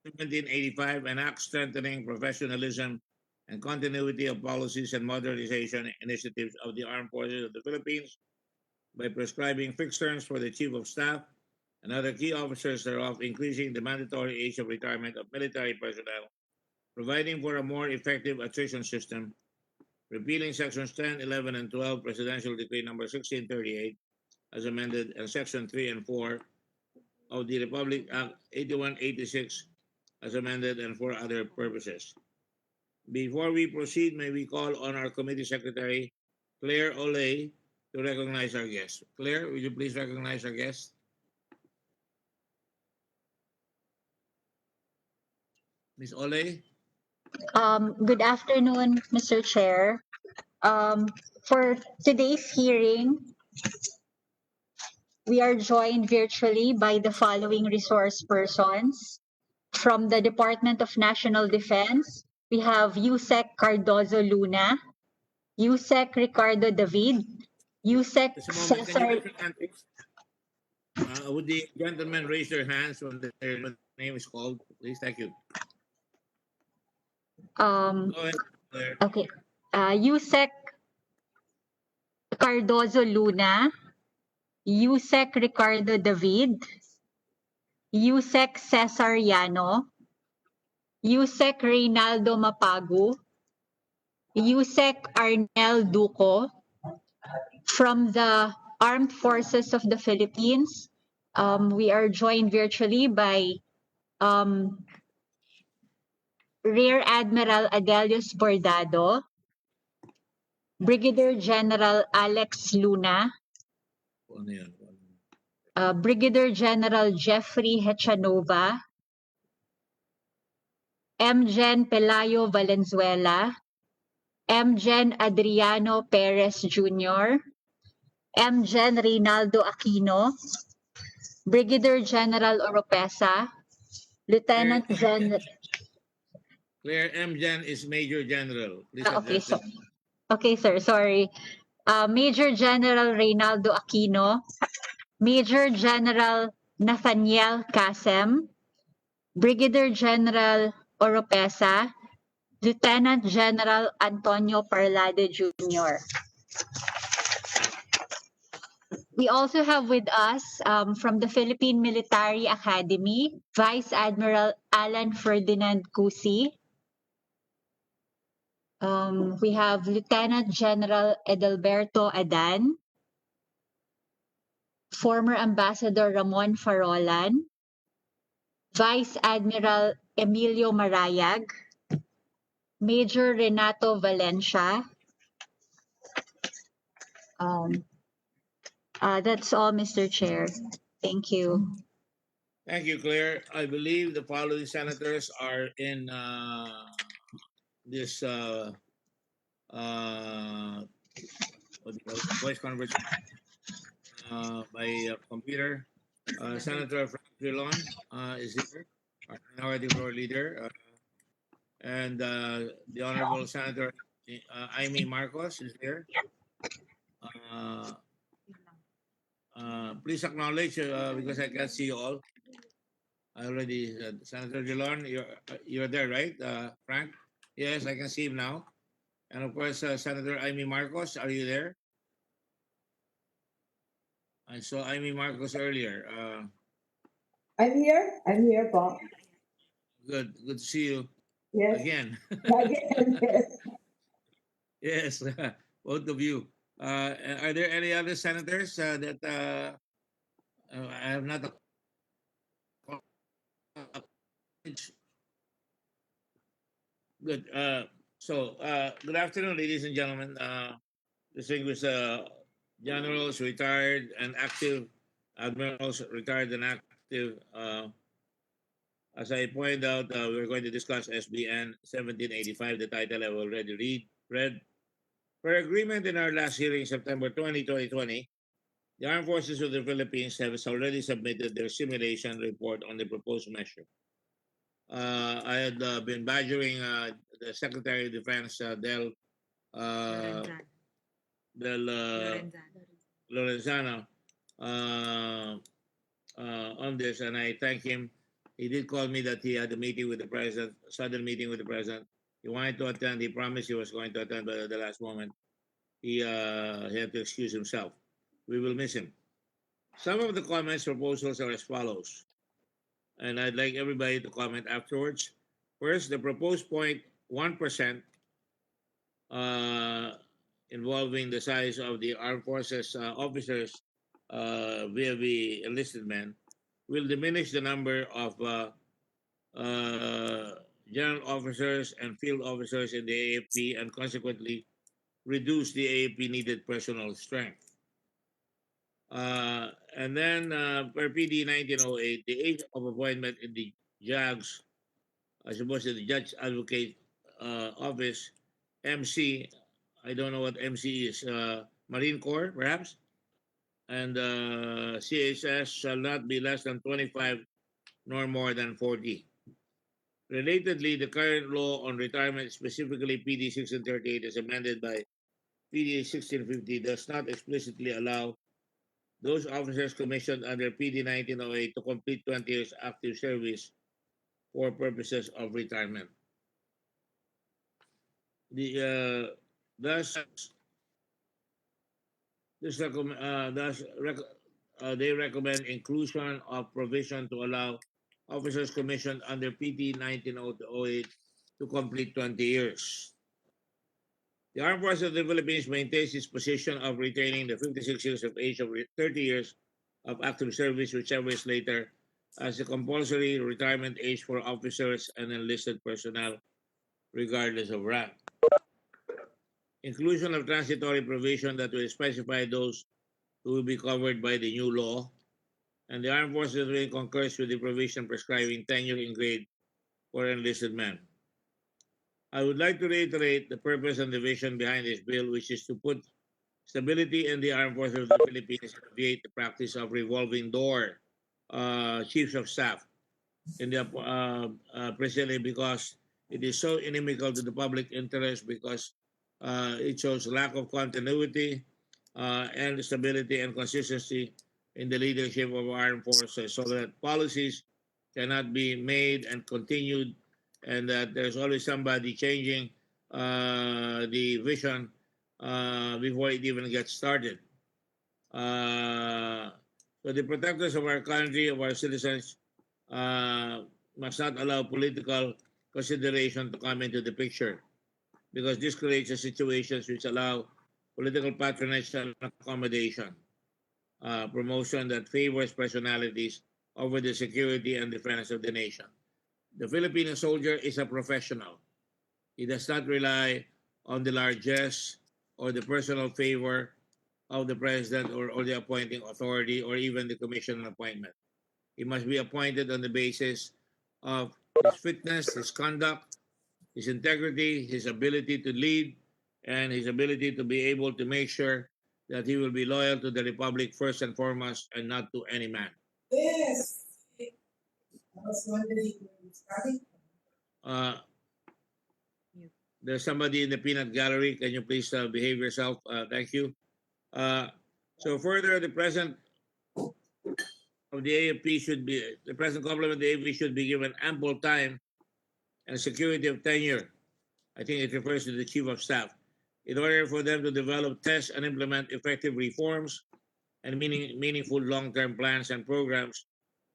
1785, an act strengthening professionalism and continuity of policies and modernization initiatives of the Armed Forces of the Philippines by prescribing fixed terms for the Chief of Staff and other key officers thereof, increasing the mandatory age of retirement of military personnel, providing for a more effective attrition system, repealing sections 10, 11, and 12, Presidential Decree number 1638, as amended, and section 3 and 4 of the Republic Act 8186, as amended, and for other purposes. Before we proceed, may we call on our committee secretary, Claire Olay, to recognize our guest. Claire, would you please recognize our guest? Ms. Olay? Good afternoon, Mr. Chair. Um, for today's hearing, we are joined virtually by the following resource persons. From the Department of National Defense, we have Yusek Cardozo Luna, Yusek Ricardo David, Yusek Just a moment. Can you Cesar. raise your hand, please? Would the gentlemen raise their hands when their name is called, please? Thank you. Um, Go ahead, Claire. okay, Yusek Cardozo Luna, Yusek Ricardo David, Yusek Cesar Llano, Yusek Reynaldo Mapagu, Yusek Arnel Duco. From the Armed Forces of the Philippines, we are joined virtually by um, Rear Admiral Adelius Bordado, Brigadier General Alex Luna, Ano yan? Brigadier General Jeffrey Hechanova, MGen Pelayo Valenzuela, MGen Adriano Perez Jr., MGen Reynaldo Aquino, Brigadier General Oropesa, Lieutenant General. Claire M. Jan is Major General. Please Okay, address so them. okay, sir. Sorry. Major General Reynaldo Aquino, Major General Nathaniel Casem, Brigadier General Oropesa, Lieutenant General Antonio Parlade Jr. We also have with us from the Philippine Military Academy, Vice Admiral Alan Ferdinand Cusi. We have Lieutenant General Edelberto Adan, former Ambassador Ramon Farolan, Vice Admiral Emilio Marayag, Major Renato Valencia. That's all, Mr. Chair. Thank you. Thank you, Claire. I believe the following senators are in this what do you call it? Voice conference by computer. Senator Frank Drilon is here, our minority floor leader, and the Honorable Senator Amy Marcos is here. Please acknowledge because I can't see you all. I already said, Senator Drilon, you're there, right, Frank? Yes, I can see him now. And of course, Senator Amy Marcos, are you there? I saw Amy Marcos earlier. I'm here. I'm here, Bob. Good to see you Yes. again. Again, yes. Yes, both of you. Are there any other senators that I have not acknowledged? Good. Good afternoon, ladies and gentlemen. Distinguished generals, retired and active, admirals, retired and active. As I pointed out, we're going to discuss SBN 1785. The title I've already read. Per agreement in our last hearing, September 20, 2020, the Armed Forces of the Philippines have already submitted their simulation report on the proposed measure. I had been badgering the Secretary of Defense, Del Lorenzana on this, and I thank him He did call me that he had a meeting with the president, a sudden meeting with the president. He wanted to attend. He promised he was going to attend, but at the last moment, he had to excuse himself. We will miss him. Some of the comments proposals are as follows, and I'd like everybody to comment afterwards. First, the proposed point 1% uh, involving the size of the armed forces officers via the enlisted men will diminish the number of general officers and field officers in the AFP and consequently reduce the AFP needed personal strength. And then per PD 1908, the age of appointment in the JAGS, as opposed to the Judge Advocate Office, MC, I don't know what MC is, Marine Corps perhaps, and CHS shall not be less than 25 nor more than 40. Relatedly, the current law on retirement, specifically PD 1638 as amended by PD 1650, does not explicitly allow those officers commissioned under PD 1908 to complete 20 years active service for purposes of retirement. Thus, they recommend inclusion of provision to allow officers commissioned under PD 1908 to complete 20 years. The Armed Forces of the Philippines maintains its position of retaining the 56 years of age of 30 years of active service, whichever is later, as a compulsory retirement age for officers and enlisted personnel, regardless of rank. Inclusion of transitory provision that will specify those who will be covered by the new law, and the Armed Forces will concurs with the provision prescribing tenure in grade for enlisted men. I would like to reiterate the purpose and the vision behind this bill, which is to put stability in the Armed Forces of the Philippines and create the practice of revolving door chiefs of staff in the presently, because it is so inimical to the public interest, because it shows lack of continuity and stability and consistency in the leadership of our armed forces, so that policies cannot be made and continued, and that there's always somebody changing the vision before it even gets started. So the protectors of our country, of our citizens, must not allow political consideration to come into the picture, because this creates a situations which allow political patronage and accommodation, promotion that favors personalities over the security and defense of the nation. The Filipino soldier is a professional. He does not rely on the largesse or the personal favor of the president or the appointing authority or even the commission appointment. He must be appointed on the basis of his fitness, his conduct, his integrity, his ability to lead, and his ability to be able to make sure that he will be loyal to the Republic first and foremost and not to any man. Yes. I was wondering when it's starting. There's somebody in the peanut gallery. Can you please behave yourself? Thank you. So further, the president of the AFP should be, the present complement of the AFP should be given ample time and security of tenure. I think it refers to the chief of staff, in order for them to develop, test, and implement effective reforms and meaningful long-term plans and programs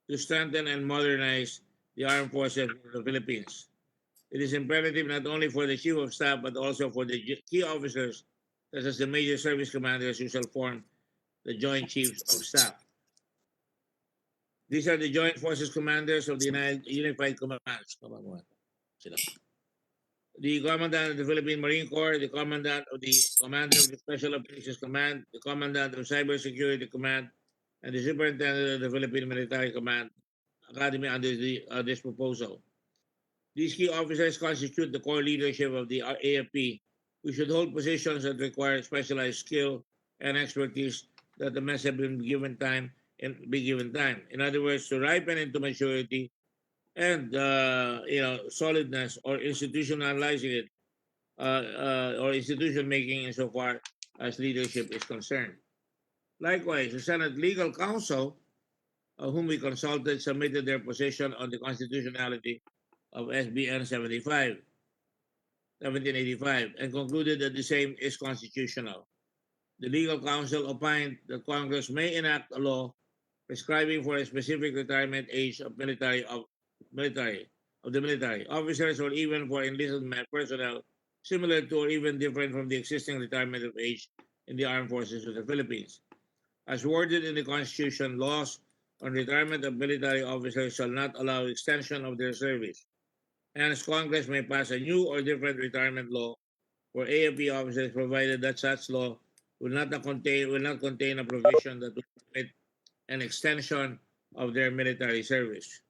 to strengthen and modernize the armed forces of the Philippines. It is imperative not only for the chief of staff but also for the key officers, such as the major service commanders, who shall form the joint chiefs of staff. These are the joint forces commanders of the Unified Commands. The Commandant of the Philippine Marine Corps, the Commandant of the Commander of the Special Operations Command, the Commandant of Cybersecurity Command, and the Superintendent of the Philippine Military Command Academy under this proposal. These key officers constitute the core leadership of the AFP, who should hold positions that require specialized skill and expertise that the must have been given time and be given time. In other words, to ripen into maturity and solidness, or institutionalizing it, or institution making insofar as leadership is concerned. Likewise, the Senate Legal Counsel whom we consulted, submitted their position on the constitutionality of SBN 1785, and concluded that the same is constitutional. The legal counsel opined that Congress may enact a law prescribing for a specific retirement age of military the military officers, or even for enlisted personnel, similar to or even different from the existing retirement of age in the armed forces of the Philippines. As worded in the Constitution, laws on retirement of military officers shall not allow extension of their service. Hence, Congress may pass a new or different retirement law for AFP officers, provided that such law will not contain a provision that will permit an extension of their military service.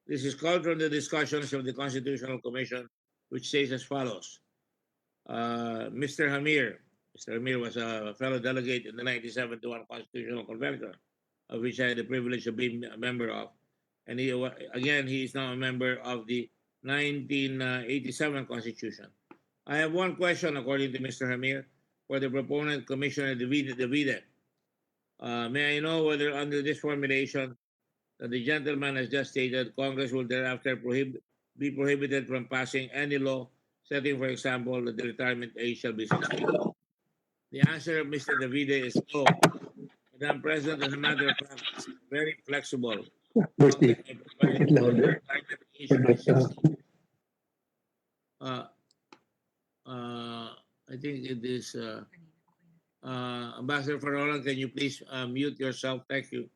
This is called from the discussions of the Constitutional Commission, which says as follows. Mr. Hamir was a fellow delegate in the 1971 Constitutional Convention, of which I had the privilege of being a member of. And he is now a member of the 1987 Constitution. I have one question, according to Mr. Hamir, for the proponent, Commissioner Davide. May I know whether under this formulation that the gentleman has just stated, Congress will thereafter be prohibited from passing any law setting, for example, that the retirement age shall be 60? The answer of Mr. Davide is no. Madam President, as a matter of fact, it's very flexible. Congress may provide that the retirement age should be 60. Uh, I think it is Ambassador Farolan, can you please mute yourself? Thank you.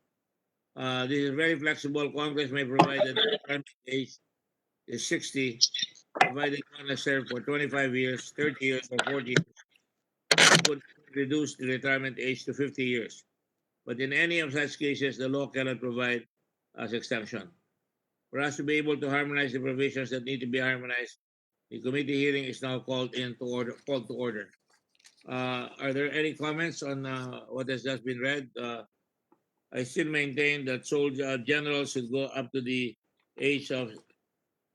This is very flexible. Congress may provide that the retirement age is 60, provided one has served for 25 years, 30 years, or 40 years. It would reduce the retirement age to 50 years. But in any of such cases, the law cannot provide as extension. For us to be able to harmonize the provisions that need to be harmonized, the committee hearing is now called to order. Are there any comments on what has just been read? I still maintain that soldier generals should go up to the age of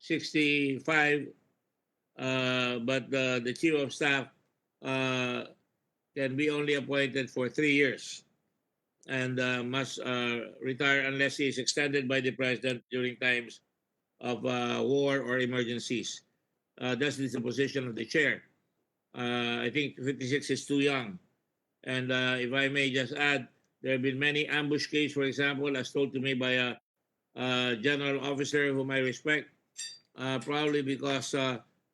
65, but the chief of staff can be only appointed for 3 years and must retire unless he is extended by the president during times of war or emergencies. That is the position of the chair. I think 56 is too young. And if I may just add, there have been many ambush cases, for example, as told to me by a general officer whom I respect, probably because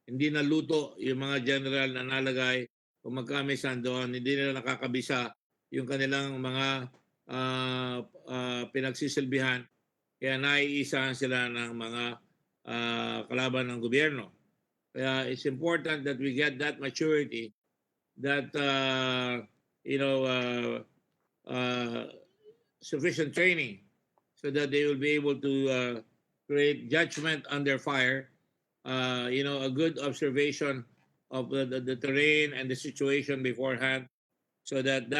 hindi naluto yung mga general na nalagay o magkamisan doon, hindi nila nakakabisa yung kanilang mga pinagsisilbihan, kaya naiisahan sila ng mga kalaban ng gobyerno. Kaya it's important that we get that maturity, that sufficient training, so that they will be able to create judgment under fire, a good observation of the terrain and the situation beforehand, so that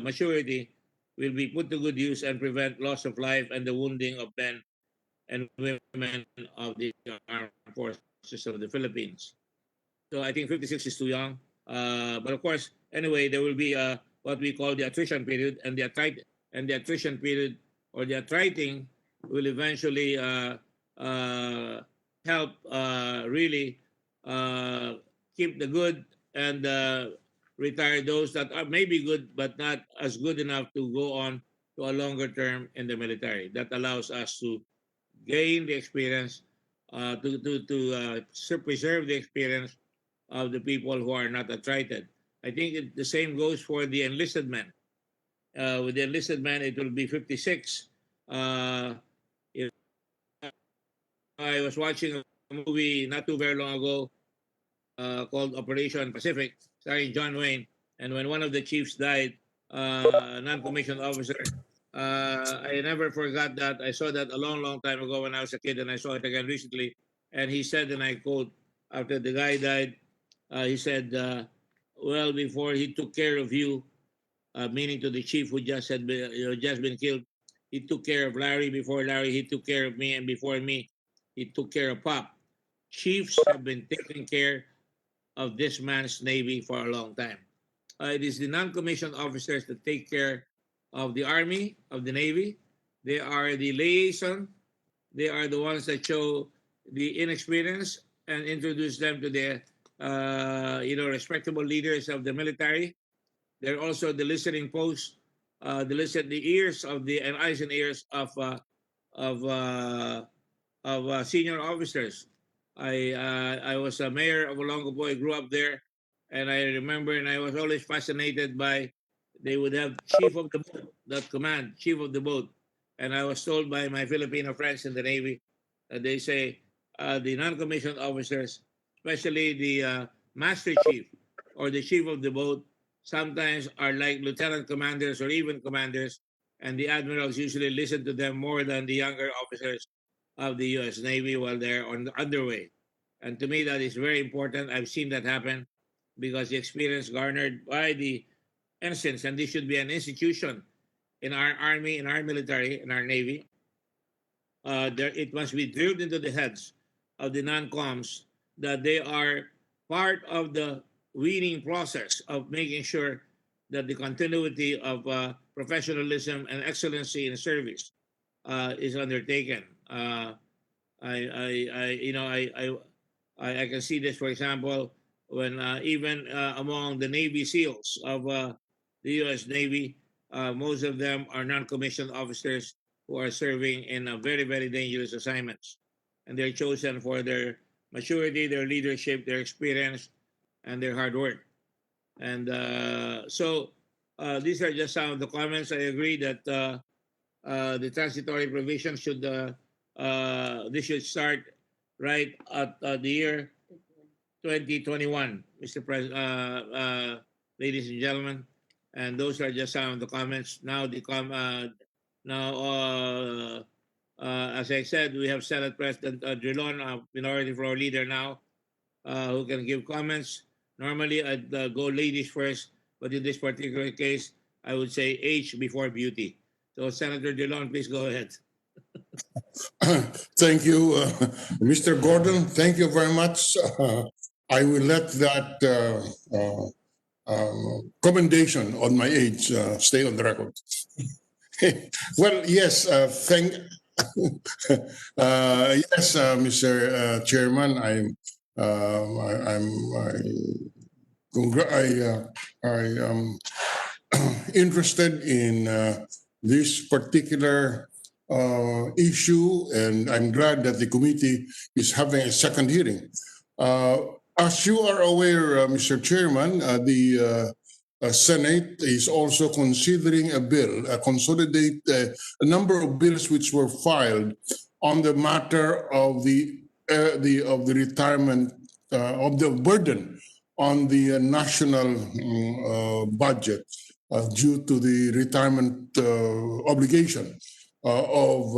maturity will be put to good use and prevent loss of life and the wounding of men and women of the armed forces of the Philippines. So I think 56 is too young. But of course, anyway, there will be what we call the attrition period, and the attrition period, or the attriting, will eventually help really keep the good and retire those that are maybe good but not as good enough to go on to a longer term in the military. That allows us to gain the experience, to preserve the experience of the people who are not attrited. I think the same goes for the enlisted men. With the enlisted men, it will be 56. If I was watching a movie not too very long ago called Operation Pacific, starring John Wayne, and when one of the chiefs died, non-commissioned officer, I never forgot that. I saw that a long, long time ago when I was a kid, and I saw it again recently. And he said, and I quote, after the guy died, he said, well, before he took care of you, meaning to the chief who just had been killed, he took care of Larry. Before Larry, he took care of me. And before me, he took care of Pop. Chiefs have been taking care of this man's Navy for a long time. It is the non-commissioned officers that take care of the Army, of the Navy, They are the liaison. They are the ones that show the inexperience and introduce them to the respectable leaders of the military. They're also the listening post, the ears of the and eyes and ears of uh, senior officers. I was a mayor of Olongapo. I grew up there, and I remember, and I was always fascinated by. They would have chief of the boat, that command, chief of the boat, and I was told by my Filipino friends in the Navy that they say the non-commissioned officers, especially the master chief or the chief of the boat, sometimes are like lieutenant commanders or even commanders, and the admirals usually listen to them more than the younger officers of the U.S. Navy while they're on the underway. And to me, that is very important. I've seen that happen because the experience garnered by the ensigns, and this should be an institution in our army, in our military, in our navy. It must be drilled into the heads of the non-coms that they are part of the weaning process of making sure that the continuity of professionalism and excellency in service is undertaken. I you know I can see this, for example, when even among the Navy SEALs of the U.S. Navy, most of them are non-commissioned officers who are serving in very dangerous assignments, and they're chosen for their maturity, their leadership, their experience, and their hard work. And these are just some of the comments. I agree that the transitory provision should this should start right at the year 2021, Mr. President, ladies and gentlemen. And those are just some of the comments. As I said, we have Senate President Drilon, Minority Floor Leader now, who can give comments. Normally, I'd go ladies first, but in this particular case, I would say age before beauty. So, Senator Drilon, please go ahead. Thank you, Mr. Gordon. Thank you very much. I will let that commendation on my age stay on the record. Well, yes, yes, Mr. Chairman, I am interested in this particular issue, and I'm glad that the committee is having a second hearing. As you are aware, Mr. Chairman, the Senate is also considering a bill, a number of bills which were filed on the matter of the retirement of the burden on the national budget due to the retirement obligation of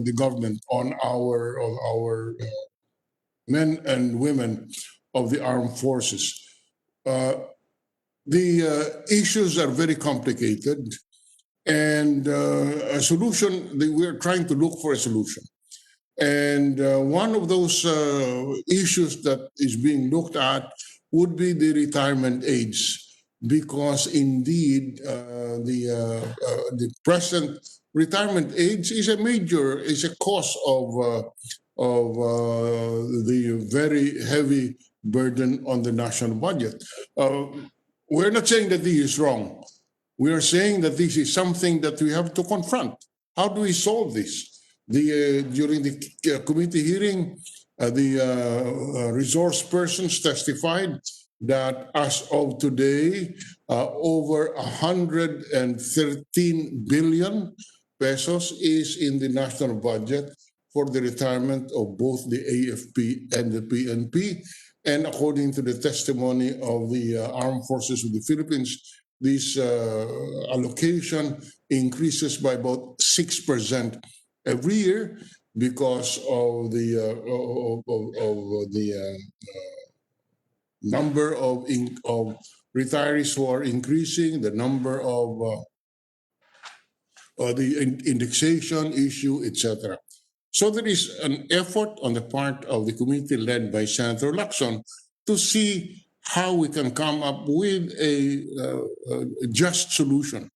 the government on our men and women of the armed forces. The issues are very complicated, and a solution. We're trying to look for a solution. And one of those issues that is being looked at would be the retirement age, because indeed the present retirement age is a cause of the very heavy burden on the national budget. We're not saying that this is wrong. We are saying that this is something that we have to confront. How do we solve this? During the committee hearing, the resource persons testified that as of today, over 113 billion pesos is in the national budget for the retirement of both the AFP and the PNP. And according to the testimony of the Armed Forces of the Philippines, this allocation increases by about 6% every year because of the number of retirees who are increasing, the number of the indexation issue, etc. So there is an effort on the part of the committee led by Senator Lacson to see how we can come up with a just solution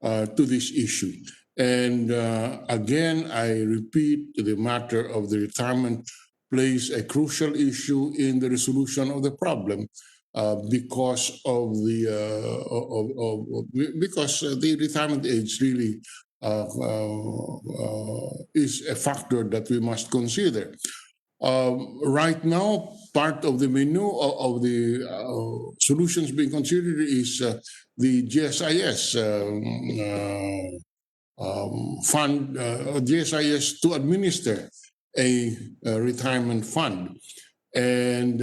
to this issue. And again, I repeat, the matter of the retirement plays a crucial issue in the resolution of the problem because of the because the retirement age really is a factor that we must consider. Right now, part of the menu of the solutions being considered is the GSIS fund, GSIS to administer a retirement fund. And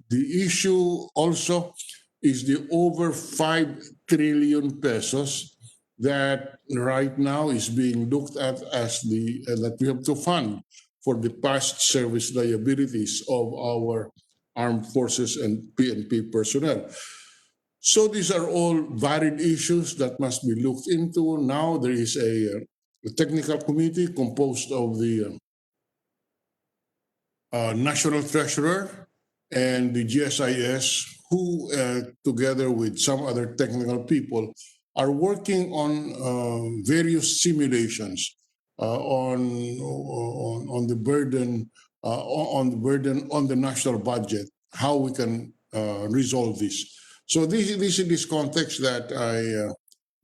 the issue also is the over 5 trillion pesos that right now is being looked at as the that we have to fund for the past service liabilities of our armed forces and PNP personnel. So these are all varied issues that must be looked into. Now there is a technical committee composed of the National Treasurer and the GSIS, who together with some other technical people are working on various simulations on the burden on the national budget, how we can resolve this. So this is in this context that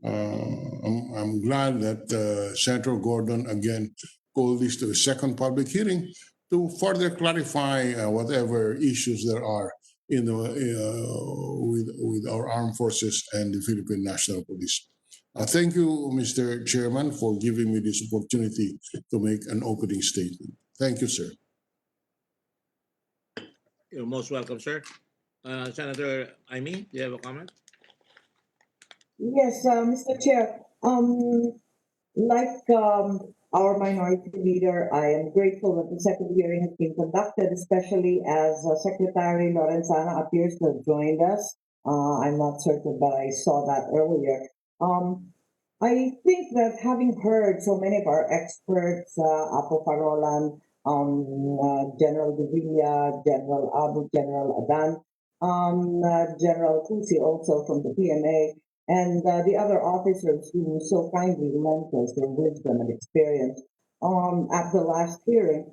I'm glad that Senator Gordon again called this to a second public hearing to further clarify whatever issues there are in the, with our armed forces and the Philippine National Police. Thank you, Mr. Chairman, for giving me this opportunity to make an opening statement. Thank you, sir. You're most welcome, sir. Senator Aimee, do you have a comment? Yes, Mr. Chair. Like our minority leader, I am grateful that the second hearing has been conducted, especially as Secretary Lorenzana appears to have joined us. I'm not certain, but I saw that earlier. I think that having heard so many of our experts, Apo Parolan, General Devilla, General Abu, General Adan, General Kusi also from the PMA, and the other officers who so kindly lent us their wisdom and experience at the last hearing,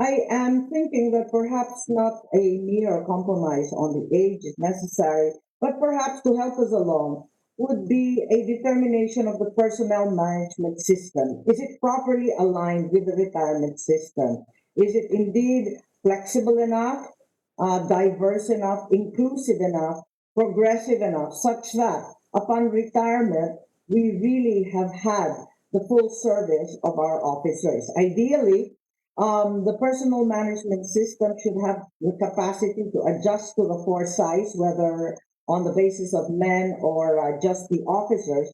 I am thinking that perhaps not a mere compromise on the age is necessary, but perhaps to help us along would be a determination of the personnel management system. Is it properly aligned with the retirement system? Is it indeed flexible enough, diverse enough, inclusive enough, progressive enough, such that upon retirement, we really have had the full service of our officers? Ideally, the personal management system should have the capacity to adjust to the force size, whether on the basis of men or just the officers,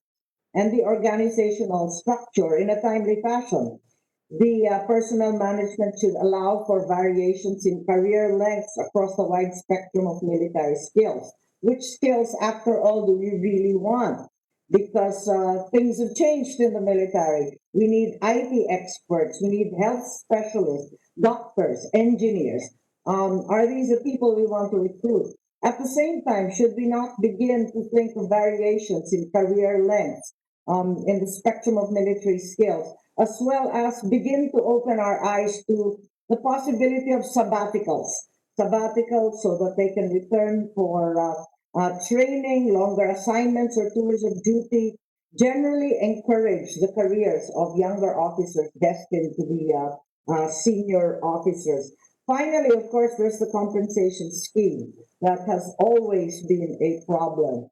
and the organizational structure in a timely fashion. The personnel management should allow for variations in career lengths across the wide spectrum of military skills. Which skills, after all, do we really want? Because things have changed in the military. We need IT experts, we need health specialists, doctors, engineers. Are these the people we want to recruit? At the same time, should we not begin to think of variations in career lengths in the spectrum of military skills, as well as begin to open our eyes to the possibility of sabbaticals so that they can return for training, longer assignments, or tours of duty, generally encourage the careers of younger officers destined to be senior officers. Finally, of course, there's the compensation scheme that has always been a problem.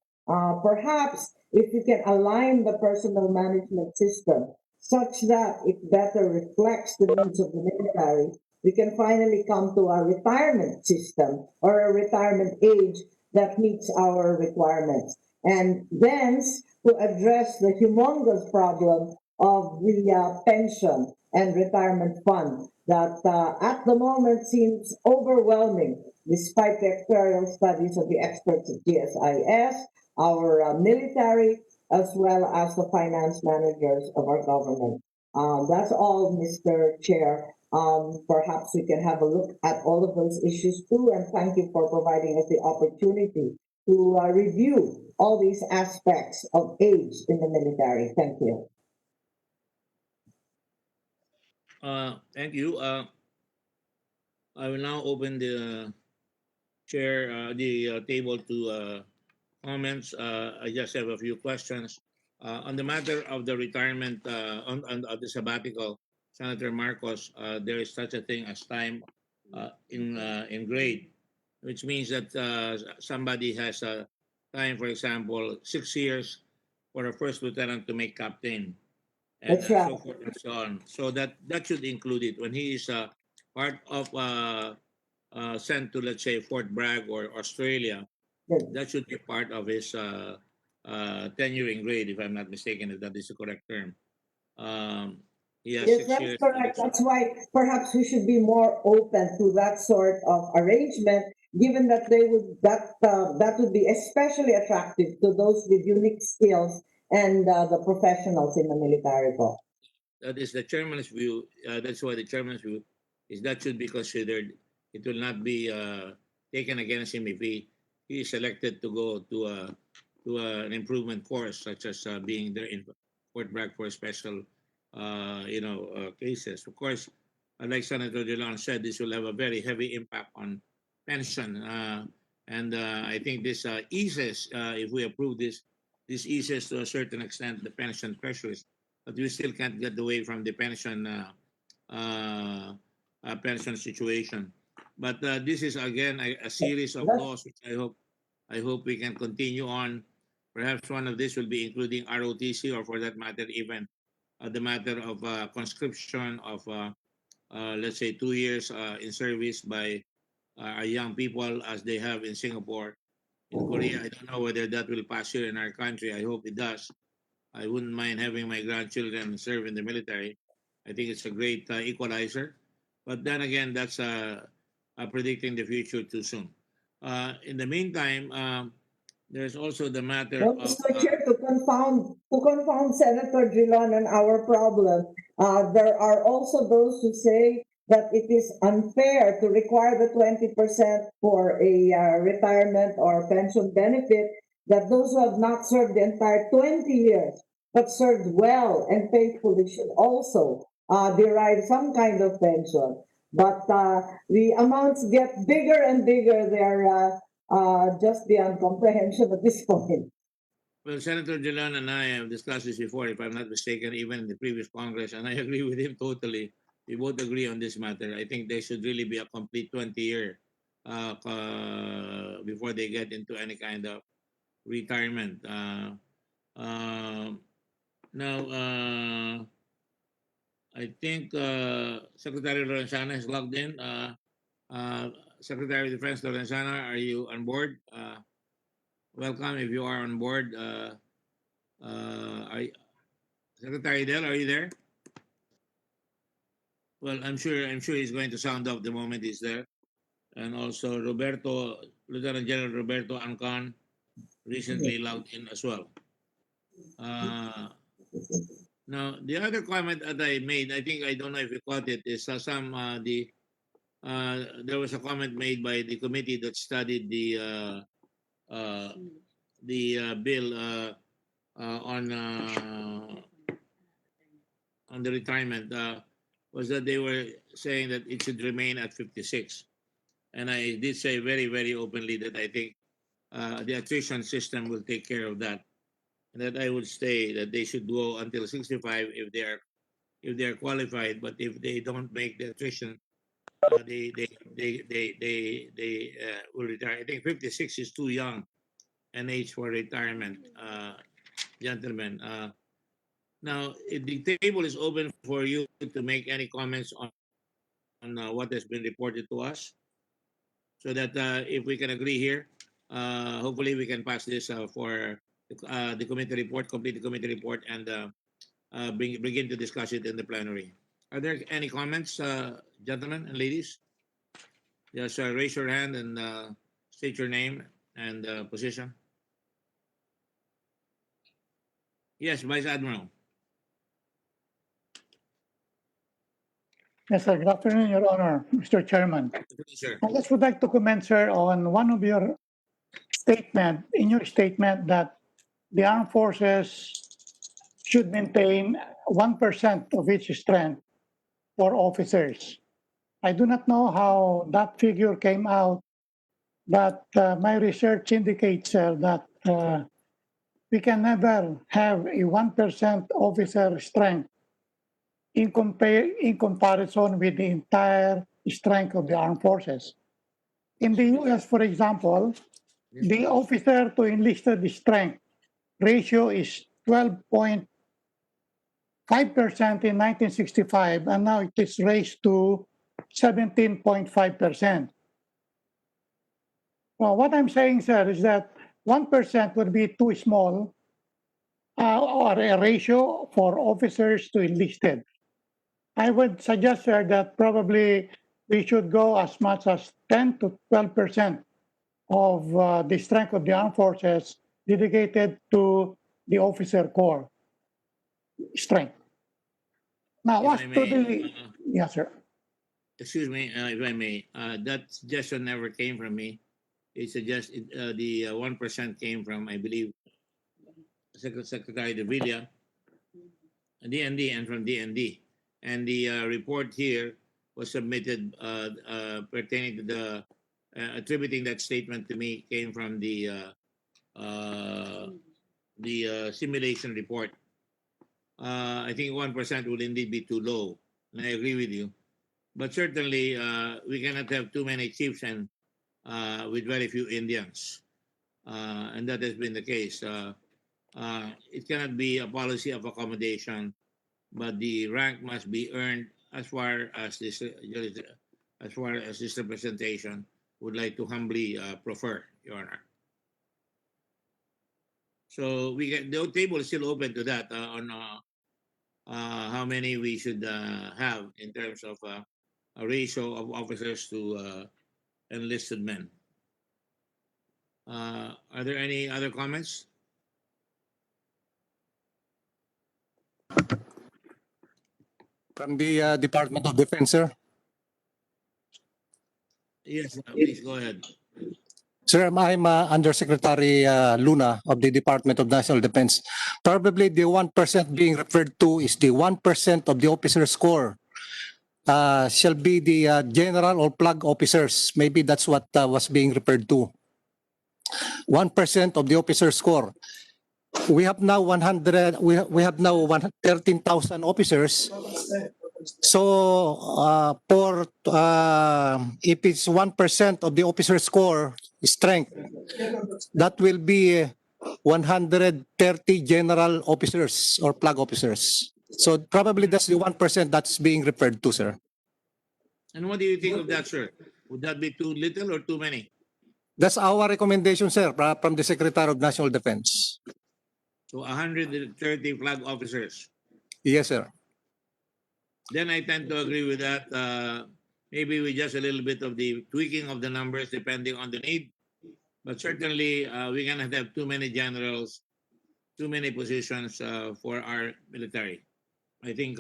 Perhaps if we can align the personnel management system such that it better reflects the needs of the military, we can finally come to a retirement system or a retirement age that meets our requirements. And thence to address the humongous problem of the pension and retirement fund that at the moment seems overwhelming, despite the actuarial studies of the experts at GSIS, our military, as well as the finance managers of our government. That's all, Mr. Chair. Perhaps we can have a look at all of those issues too, and thank you for providing us the opportunity to review all these aspects of age in the military. Thank you. Thank you. I will now open the table to comments. I just have a few questions on the matter of the retirement on of the sabbatical. Senator Marcos, there is such a thing as time in grade, which means that somebody has a time, for example, 6 years for a first lieutenant to make captain, and That's right. so forth and so on. So that should include it when he is part of sent to, let's say, Fort Bragg or Australia. Good. That should be part of his tenure in grade, if I'm not mistaken, if that is the correct term. He has Yes, 6 that's years. correct. That's why perhaps we should be more open to that sort of arrangement, given that that would be especially attractive to those with unique skills and the professionals in the military corps. That is the chairman's view. That's why the chairman's view is that should be considered. It will not be taken against him if he is selected to go to an improvement course, such as being there in Fort Bragg for special, cases. Of course, like Senator Dillon said, this will have a very heavy impact on pension, and I think this eases, if we approve this, this eases to a certain extent the pension pressures, but we still can't get away from the pension situation. But this is again a series of That's laws which I hope we can continue on. Perhaps one of this will be including ROTC, or for that matter, even the matter of conscription of, let's say, 2 years in service by our young people, as they have in Singapore. In Korea, I don't know whether that will pass here in our country. I hope it does. I wouldn't mind having my grandchildren serve in the military. I think it's a great equalizer. But then again, that's predicting the future too soon. In the meantime, there's also the matter well, of Mr. Chair, to confound Senator Drilon on our problem, there are also those who say that it is unfair to require the 20% for a retirement or pension benefit, that those who have not served the entire 20 years but served well and faithfully should also derive some kind of pension. But the amounts get bigger and bigger. They're just beyond comprehension at this point. well, Senator Jalan and I have discussed this before, if I'm not mistaken, even in the previous Congress, and I agree with him totally. We both agree on this matter. I think there should really be a complete 20-year before they get into any kind of retirement. Now, I think Secretary Lorenzana is logged in. Secretary of Defense Lorenzana, are you on board? Welcome if you are on board. Secretary Del, are you there? Well, I'm sure he's going to sound off the moment he's there. And also Lieutenant General Roberto Ancon recently logged in as well. Now, the other comment that I made, I think, I don't know if you caught it, is there was a comment made by the committee that studied the bill on the retirement, was that they were saying that it should remain at 56. And I did say very, very openly that I think the attrition system will take care of that, and that I would say that they should go until 65 if they are qualified. But if they don't make the attrition, they will retire. I think 56 is too young an age for retirement, gentlemen. Now, the table is open for you to make any comments on what has been reported to us, so that if we can agree here, hopefully we can pass this for the committee report, complete the committee report, and begin to discuss it in the plenary. Are there any comments, gentlemen and ladies? Just raise your hand and state your name and position. Yes, Vice Admiral. Yes, sir. Good afternoon, Your Honor, Mr. Chairman. Sir. I just would like to comment, sir, on one of your statement, that the armed forces should maintain 1% of its strength for officers. I do not know how that figure came out, but my research indicates that we can never have a 1% officer strength in comparison with the entire strength of the armed forces. In the US, for example, the officer to enlisted strength ratio is 12.5% in 1965, and now it is raised to 17.5%. Well, what I'm saying, sir, is that 1% would be too small, or a ratio for officers to enlisted. I would suggest, sir, that probably we should go as much as 10 to 12% of the strength of the armed forces dedicated to the officer corps strength. Now, If as I to may, the, yes, sir. excuse me, if I may, that suggestion never came from me. It suggests the 1% came from, I believe, Secretary De Villa, DND, and from DND. And the report here was submitted pertaining to the attributing that statement to me came from the simulation report. I think 1% will indeed be too low, and I agree with you. But certainly, we cannot have too many chiefs and with very few Indians, and that has been the case. It cannot be a policy of accommodation, but the rank must be earned as far as this representation would like to humbly prefer, Your Honor. So the table is still open to that on how many we should have in terms of a ratio of officers to enlisted men. Are there any other comments? From the Department of Defense, sir. Yes, please go ahead. Sir, I'm Undersecretary Luna of the Department of National Defense. Probably the 1% being referred to is the 1% of the officers' corps shall be the general or plug officers. Maybe that's what was being referred to. 1% of the officers' corps. We have now 13,000 officers. So if it's 1% of the officers' corps strength, that will be 130 general officers or plug officers. So probably that's the 1% that's being referred to, sir. And what do you think of that, sir? Would that be too little or too many? That's our recommendation, sir, from the Secretary of National Defense. So 130 flag officers. Yes, sir. Then I tend to agree with that. Maybe with just a little bit of the tweaking of the numbers depending on the need. But certainly, we cannot have too many generals, too many positions for our military. I think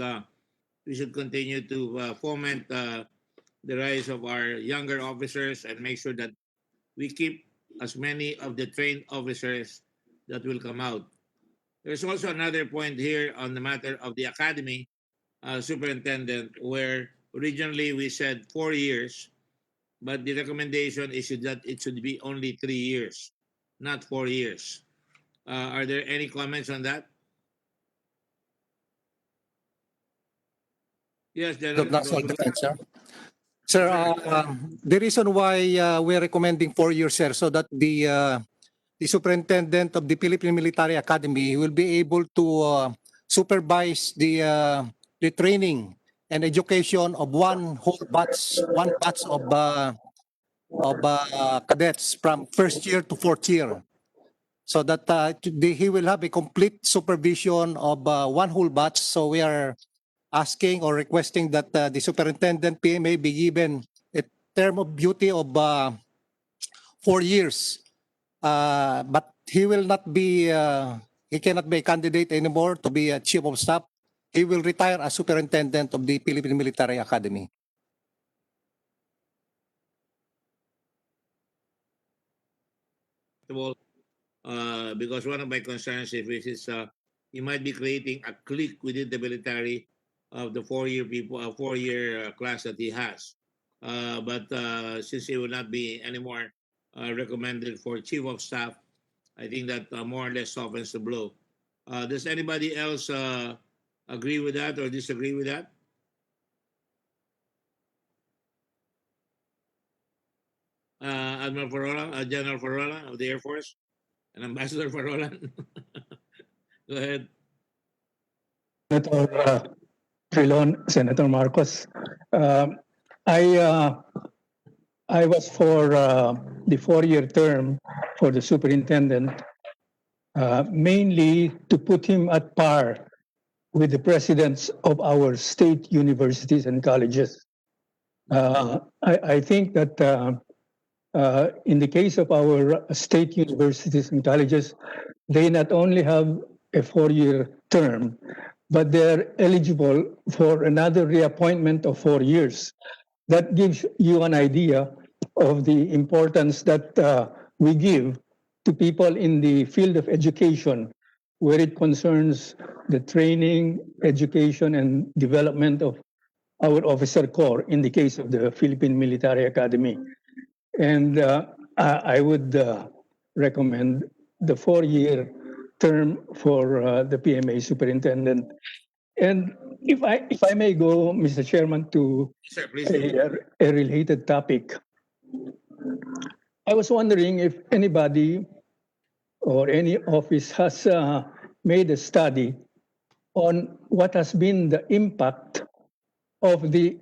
we should continue to foment the rise of our younger officers and make sure that we keep as many of the trained officers that will come out. There's also another point here on the matter of the academy superintendent, where originally we said 4 years, but the recommendation is that it should be only 3 years, not 4 years. Are there any comments on that? Yes, General Of National Cardoso. Defense, sir. Sir, the reason why we're recommending 4 years, sir, so that the superintendent of the Philippine Military Academy will be able to supervise the training and education of one batch of cadets from first year to fourth year, so that he will have a complete supervision of one whole batch. So we are asking or requesting that the superintendent may be given a term of duty of 4 years, but he will not be he cannot be a candidate anymore to be a chief of staff. He will retire as superintendent of the Philippine Military Academy. acceptable because one of my concerns is you might be creating a clique within the military of the 4-year people, 4-year class that he has. But since he will not be anymore recommended for chief of staff, I think that more or less softens the blow. Does anybody else agree with that or disagree with that? Admiral Farola, General Farola of the Air Force, and Ambassador Farola. Go ahead. Senator Trilon, Senator Marcos. Um, I uh, I was for the 4-year term for the superintendent, mainly to put him at par with the presidents of our state universities and colleges. I think that in the case of our state universities and colleges, they not only have a 4-year term, but they're eligible for another reappointment of 4 years. That gives you an idea of the importance that we give to people in the field of education, where it concerns the training, education, and development of our officer corps in the case of the Philippine Military Academy. And I would recommend the 4-year term for the PMA superintendent. And if I may go, Mr. Chairman, to Sir, please do. a related topic, I was wondering if anybody or any office has made a study on what has been the impact of the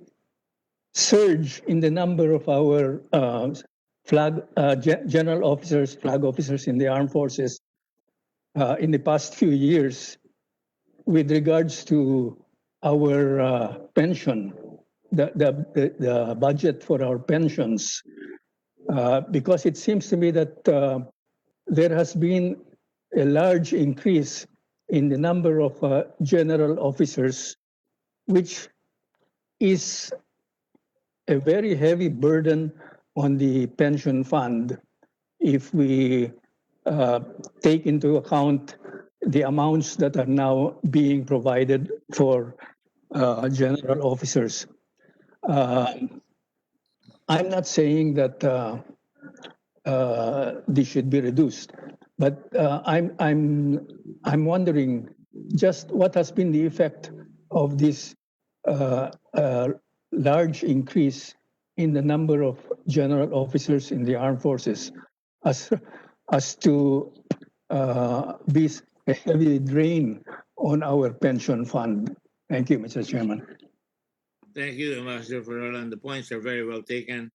surge in the number of our general officers, flag officers in the armed forces in the past few years with regards to our pension, the budget for our pensions, because it seems to me that there has been a large increase in the number of general officers, which is a very heavy burden on the pension fund if we take into account the amounts that are now being provided for general officers. I'm not saying that this should be reduced, but I'm wondering just what has been the effect of this large increase in the number of general officers in the armed forces as to be a heavy drain on our pension fund. Thank you, Mr. Chairman. Thank you, Ambassador Farola. And the points are very well taken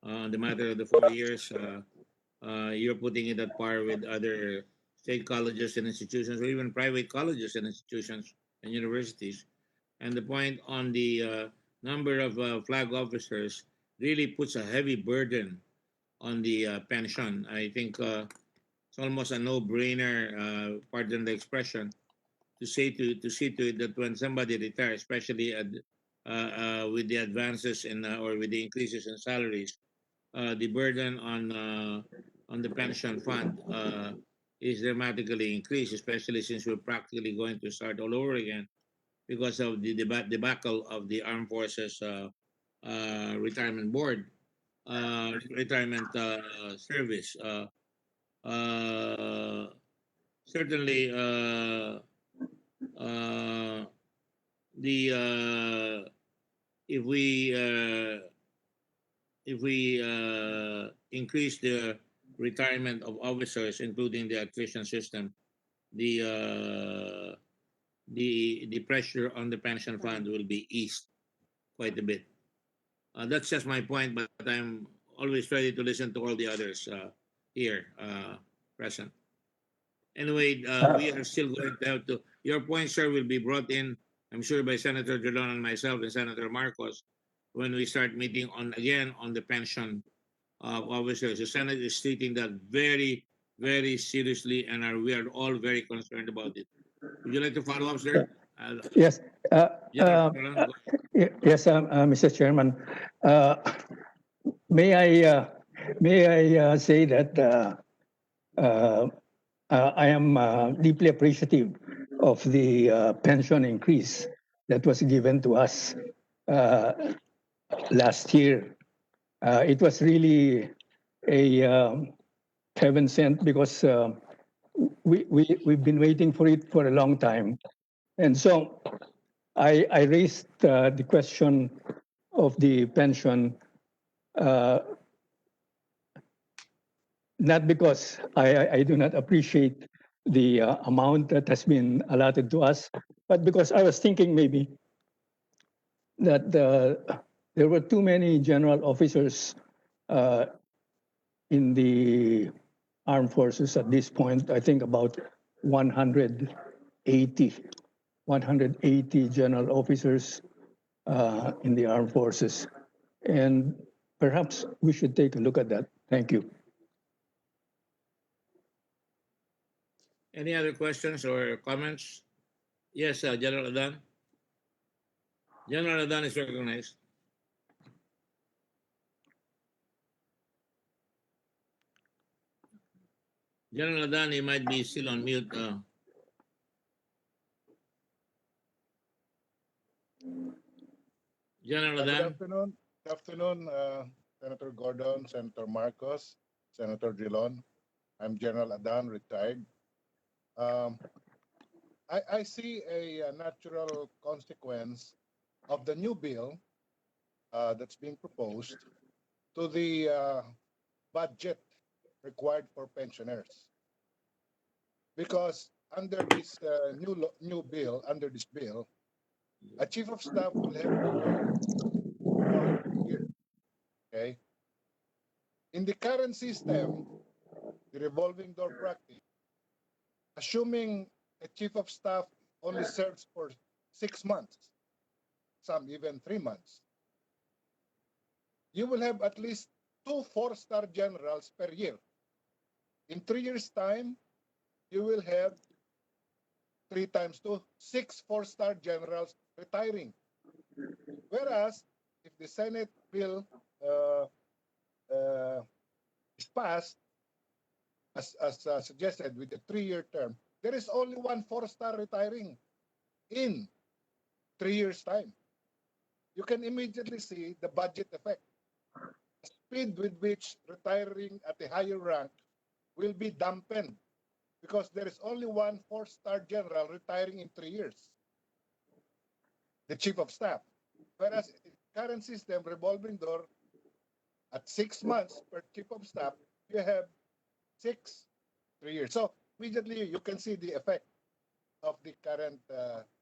on the matter of the 4 years. You're putting it at par with other state colleges and institutions, or even private colleges and institutions and universities. And the point on the number of flag officers really puts a heavy burden on the pension. I think it's almost a no-brainer, pardon the expression, to see to it that when somebody retires, especially with the advances in or with the increases in salaries, the burden on the pension fund is dramatically increased, especially since we're practically going to start all over again because of the debacle of the Armed Forces Retirement Board, retirement service. Certainly, the if we increase the retirement of officers, including the attrition system, the pressure on the pension fund will be eased quite a bit. That's just my point, but I'm always ready to listen to all the others here present. Anyway, we are still going to have to. Your point, sir, will be brought in, I'm sure, by Senator Drilon and myself and Senator Marcos when we start meeting on the pension of officers. The Senate is treating that very, very seriously, and we are all very concerned about it. Would you like to follow up, sir? Yes. General Drilon, go ahead. Yes, Mr. Chairman. May I say that uh, I am deeply appreciative of the pension increase that was given to us last year. It was really a heaven sent because we've been waiting for it for a long time. And so I raised the question of the pension not because I do not appreciate the amount that has been allotted to us, but because I was thinking maybe that there were too many general officers in the armed forces at this point. I think about 180 general officers in the armed forces. And perhaps we should take a look at that. Thank you. Any other questions or comments? Yes, General Adan. General Adan is recognized. General Adan, you might be still on mute. General Good Adan. afternoon. Good afternoon, Senator Gordon, Senator Marcos, Senator Drilon. I'm General Adan, retired. I see a natural consequence of the new bill that's being proposed to the budget required for pensioners. Because under this new bill, under this bill, a chief of staff will have to work for a year. Okay. In the current system, the revolving door practice, assuming a chief of staff only serves for 6 months, some even 3 months, you will have at least 2 4-star generals per year. In 3 years' time, you will have 3 times 2, 6 4-star generals retiring. Whereas, if the Senate bill is passed, as suggested with a 3-year term, there is only 1 4-star retiring in 3 years' time. You can immediately see the budget effect. The speed with which retiring at a higher rank will be dampened because there is only 1 4-star general retiring in 3 years, the chief of staff. Whereas in the current system, revolving door, at 6 months per chief of staff, you have 3 years. So immediately you can see the effect of the current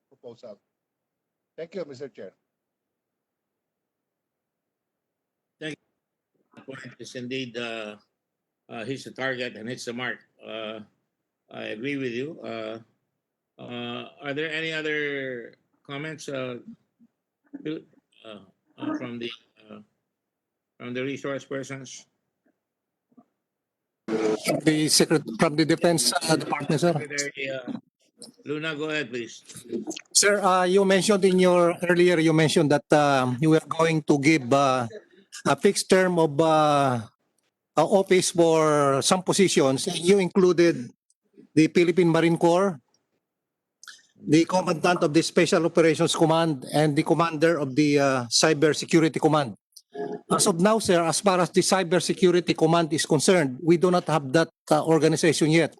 proposal. Thank you, Mr. Chair. Point is indeed hits the target and hits the mark. I agree with you. Are there any other comments from the resource persons? From the Defense Department, sir. Secretary Luna, go ahead, please. Sir, you mentioned earlier you mentioned that you were going to give a fixed term of office for some positions. You included the Philippine Marine Corps, the Commandant of the Special Operations Command, and the Commander of the Cyber Security Command. As of now, sir, as far as the Cyber Security Command is concerned, we do not have that organization yet.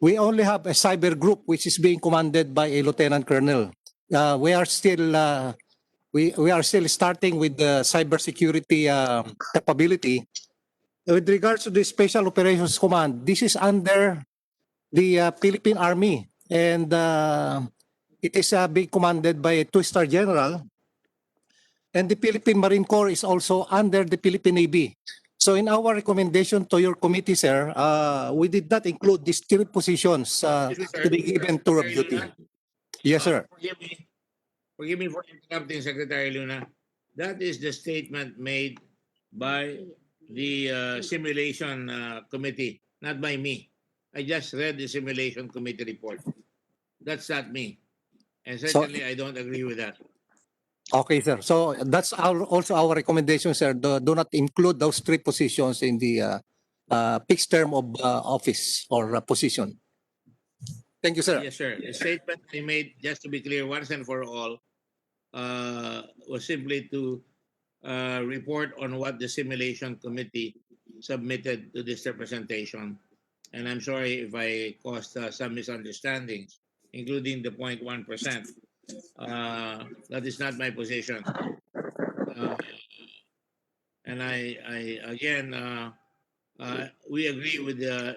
We only have a cyber group which is being commanded by a lieutenant colonel. We are still starting with the cybersecurity capability. With regards to the Special Operations Command, this is under the Philippine Army, and it is being commanded by a 2-star general. And the Philippine Marine Corps is also under the Philippine Navy. So in our recommendation to your committee, sir, we did not include these 3 positions to be given tour of duty. Yes, sir. Forgive me for interrupting, Secretary Luna. That is the statement made by the simulation committee, not by me. I just read the simulation committee report. That's not me. And certainly I don't agree with that. Okay, sir. So that's also our recommendation, sir. Do not include those 3 positions in the fixed term of office or position. Thank you, sir. Yes, sir. The statement I made, just to be clear, once and for all, was simply to report on what the simulation committee submitted to this representation. And I'm sorry if I caused some misunderstandings, including the 0.1%. That is not my position. And I again, we agree with the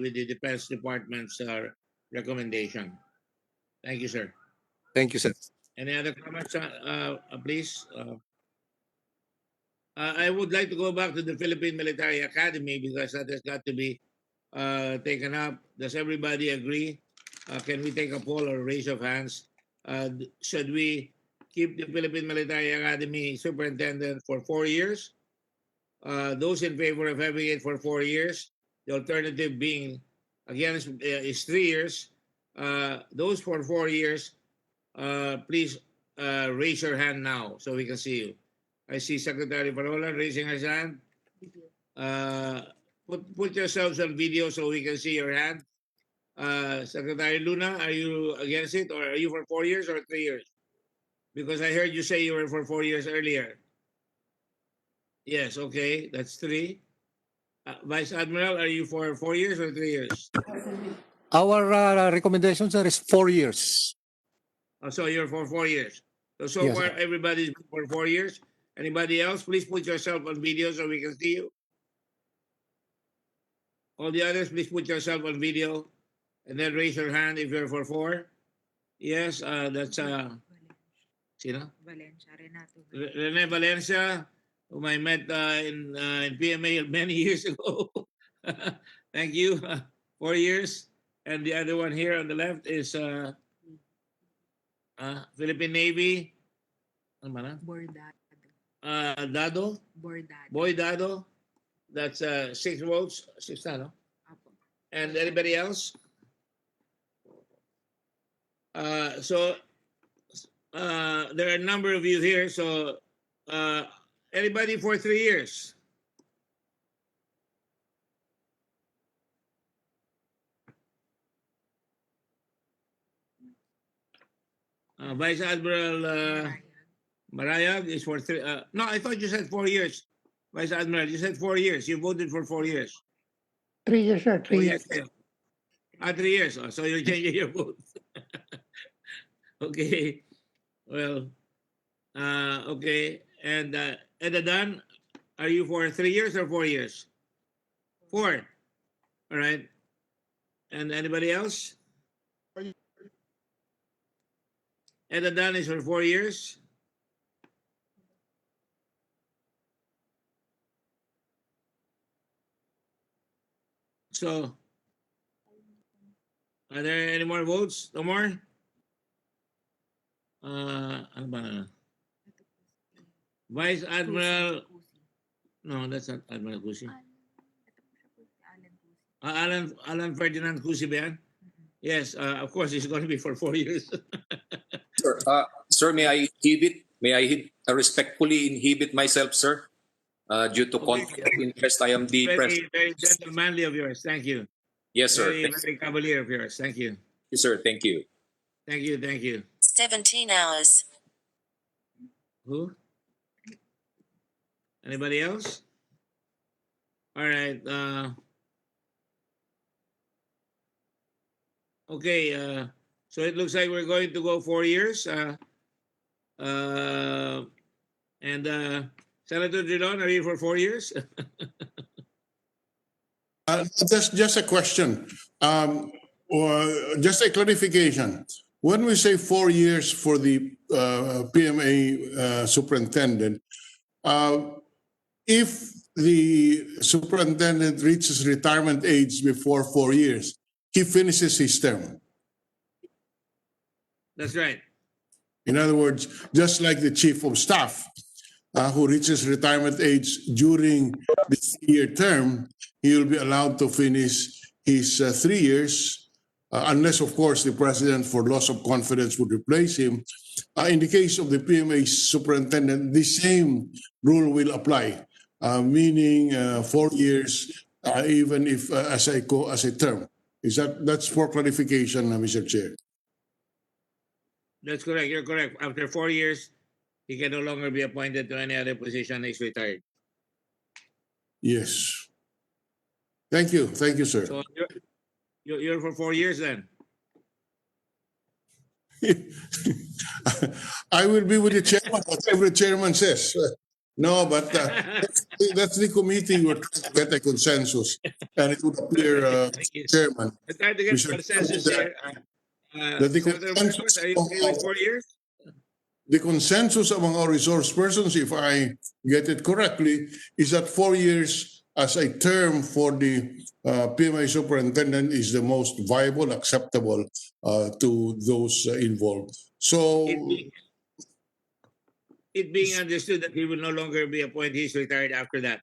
with the Defense Department's recommendation. Thank you, sir. Thank you, sir. Any other comments, please? I would like to go back to the Philippine Military Academy because that has got to be taken up. Does everybody agree? Can we take a poll or a raise of hands? Should we keep the Philippine Military Academy superintendent for 4 years? Those in favor of having it for 4 years, the alternative being against is 3 years. Those for 4 years, please raise your hand now so we can see you. I see Secretary Parola raising his hand. Put yourselves on video so we can see your hand. Secretary Luna, are you against it or are you for 4 years or 3 years? Because I heard you say you were for 4 years earlier. Yes, okay, that's 3. Vice Admiral, are you for 4 years or 3 years? Our recommendation, sir, is 4 years. So you're for 4 years. So Yes, far, sir. everybody's for 4 years. Anybody else? Please put yourself on video so we can see you. All the others, please put yourself on video and then raise your hand if you're for 4. Yes, that's sino? Valencia, Renato. Rene Valencia, whom I met in PMA many years ago. Thank you. 4 years. And the other one here on the left is Philippine Navy. Ano ba na? Bordado. Dado. Bordado. Boy Dado. That's 6 votes. 6 na, no? Apo. And anybody else? So there are a number of you here. So anybody for 3 years? Vice Admiral Marayag is for 3. No, I thought you said 4 years. Vice Admiral, you said 4 years. You voted for 4 years. 3 years, sir. 3 years. 3 years. Oh, so you're changing your vote. Okay. Well, okay. And Edadan, are you for 3 years or 4 years? 4. All right. And anybody else? Edadan is for 4 years. So, are there any more votes? No more? Ano ba na? Vice Admiral, no, that's not Admiral Cusi. Alan Ferdinand Cusi ba yan? Yes, of course, it's going to be for 4 years. Sir, may I inhibit? May I respectfully inhibit myself, sir? Due to conflict of interest, I am the president. Very gentlemanly of yours. Thank you. Yes, sir. Very cavalier of yours. Thank you. Yes, sir. Thank you. Thank you. Thank you. 17 hours. Who? Anybody else? All right. Okay. So it looks like we're going to go 4 years. And Senator Drilon, are you for 4 years? Just a question, or just a clarification. When we say 4 years for the PMA superintendent, if the superintendent reaches retirement age before 4 years, he finishes his term. That's right. In other words, just like the chief of staff, who reaches retirement age during the 3-year term, he will be allowed to finish his 3 years, unless, of course, the president, for loss of confidence, would replace him. In the case of the PMA superintendent, the same rule will apply, meaning 4 years even if as a term. That's for clarification, Mr. Chair. That's correct. You're correct. After 4 years, he can no longer be appointed to any other position. He's retired. Yes. Thank you, sir. So you're for 4 years then. I will be with the chairman, whatever the chairman says. No, but that's the committee. We're trying to get a consensus, and it would appear, Thank you. Chairman, I'm trying to get Mr. consensus Chairman, here. that the Senator Marcos, are you okay with 4 years? the consensus among our resource persons, if I get it correctly, is that 4 years as a term for the PMI superintendent is the most viable, acceptable to those involved. So, It being understood that he will no longer be appointed, he's retired after that.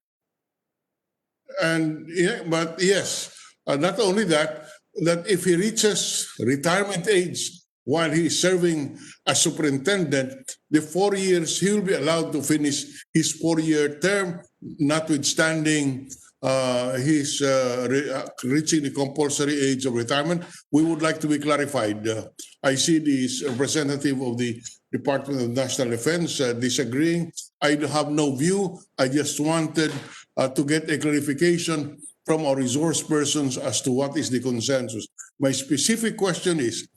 and yeah, but yes, not only that, that if he reaches retirement age while he is serving as superintendent, the 4 years he will be allowed to finish his 4-year term, notwithstanding his reaching the compulsory age of retirement. We would like to be clarified. I see this representative of the Department of National Defense disagreeing. I have no view. I just wanted to get a clarification from our resource persons as to what is the consensus. My specific question is,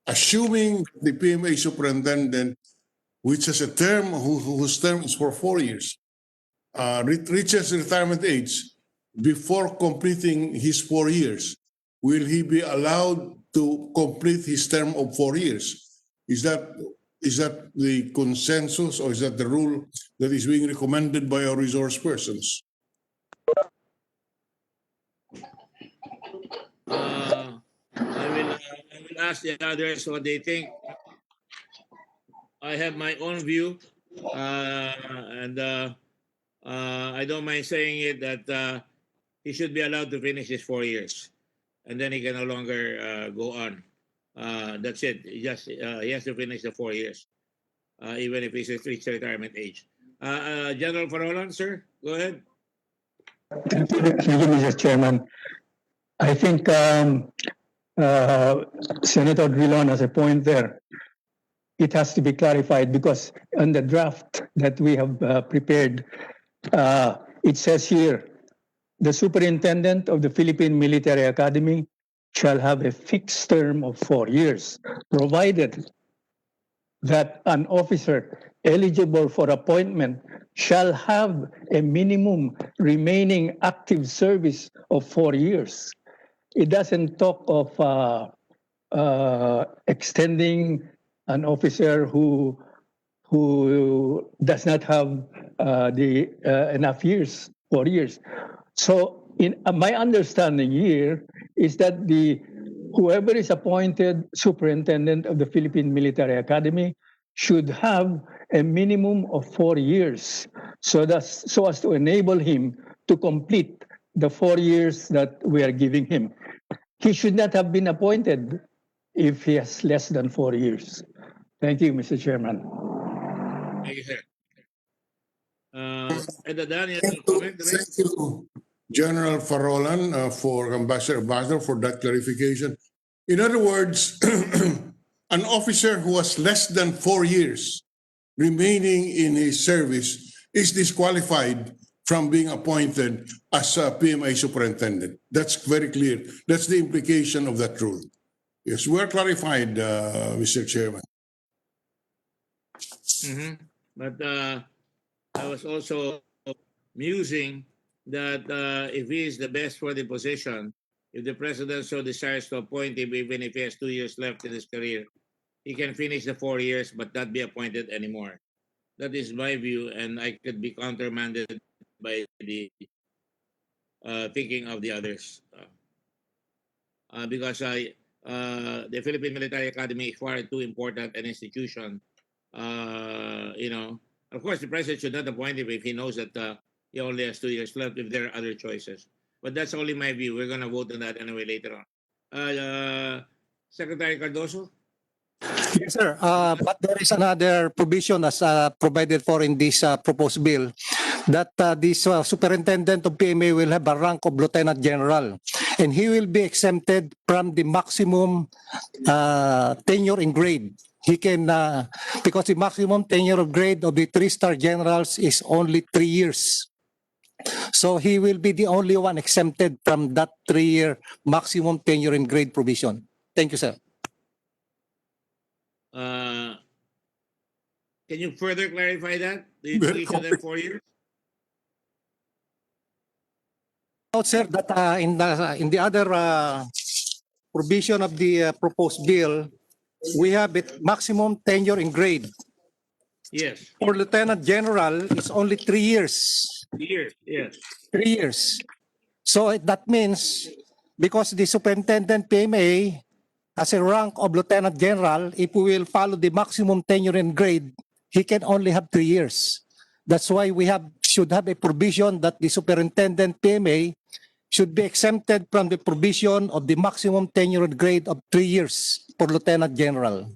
assuming the PMA superintendent, which has a term, whose term is for 4 years, reaches retirement age before completing his 4 years, will he be allowed to complete his term of 4 years? Is that the consensus, or is that the rule that is being recommended by our resource persons? I will ask the others what they think. I have my own view, and I don't mind saying it that he should be allowed to finish his 4 years, and then he can no longer go on. That's it. He has to finish the 4 years, even if he's reached retirement age. General Farolan, sir, go ahead. Thank you, Mr. Chairman. I think Senator Drilon has a point there. It has to be clarified because on the draft that we have prepared, it says here, the superintendent of the Philippine Military Academy shall have a fixed term of 4 years, provided that an officer eligible for appointment shall have a minimum remaining active service of 4 years. It doesn't talk of extending an officer who does not have enough years, 4 years. So in my understanding here is that whoever is appointed superintendent of the Philippine Military Academy should have a minimum of 4 years, so as to enable him to complete the 4 years that we are giving him. He should not have been appointed if he has less than 4 years. Thank you, Mr. Chairman. Thank you, sir. And Daniel, Thank you, General Farolan, for Ambassador for that clarification. In other words, an officer who has less than 4 years remaining in his service is disqualified from being appointed as a PMI superintendent. That's very clear. That's the implication of that rule. Yes, we're clarified, Mr. Chairman. But I was also musing that if he is the best for the position, if the president so desires to appoint him, even if he has 2 years left in his career, he can finish the 4 years but not be appointed anymore. That is my view, and I could be countermanded by the thinking of the others. Because the Philippine Military Academy is far too important an institution. Of course, the president should not appoint him if he knows that he only has 2 years left, if there are other choices. But that's only my view. We're going to vote on that anyway later on. Secretary Cardoso? Yes, sir. But there is another provision as provided for in this proposed bill that this superintendent of PMA will have a rank of lieutenant general, and he will be exempted from the maximum tenure in grade. He can, because the maximum tenure of grade of the 3-star generals is only 3 years. So he will be the only one exempted from that 3-year maximum tenure in grade provision. Thank you, sir. Can you further clarify that? Do you Very think each of them 4 years? Note, sir, that in the other provision of the proposed bill, we have it maximum tenure in grade. Yes. For lieutenant general, it's only 3 years. Years, yes. 3 years. So that means because the superintendent PMA has a rank of lieutenant general, if we will follow the maximum tenure in grade, he can only have 3 years. That's why we should have a provision that the superintendent PMA should be exempted from the provision of the maximum tenure in grade of 3 years for lieutenant general.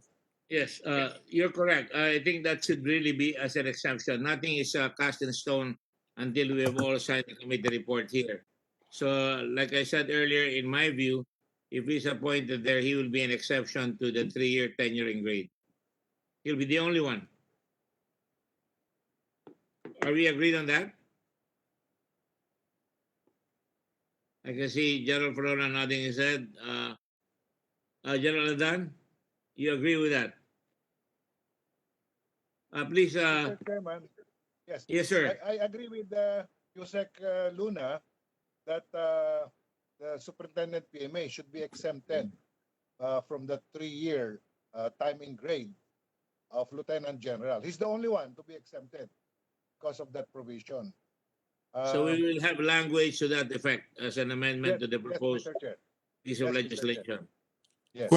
Yes, you're correct. I think that should really be as an exemption. Nothing is cast in stone until we have all signed the committee report here. So, like I said earlier, in my view, if he's appointed there, he will be an exception to the 3-year tenuring grade. He'll be the only one. Are we agreed on that? I can see General Flora nodding his head. General Adan, you agree with that? Please, Mr. Chairman, yes, yes, sir. I agree with Yusek Luna that the superintendent PMA should be exempted from the 3-year time in grade of lieutenant general. He's the only one to be exempted because of that provision. So we will have language to that effect as an amendment Yes, to the proposed Mr. Chair. piece of Yes, Mr. Chair. legislation. Yes.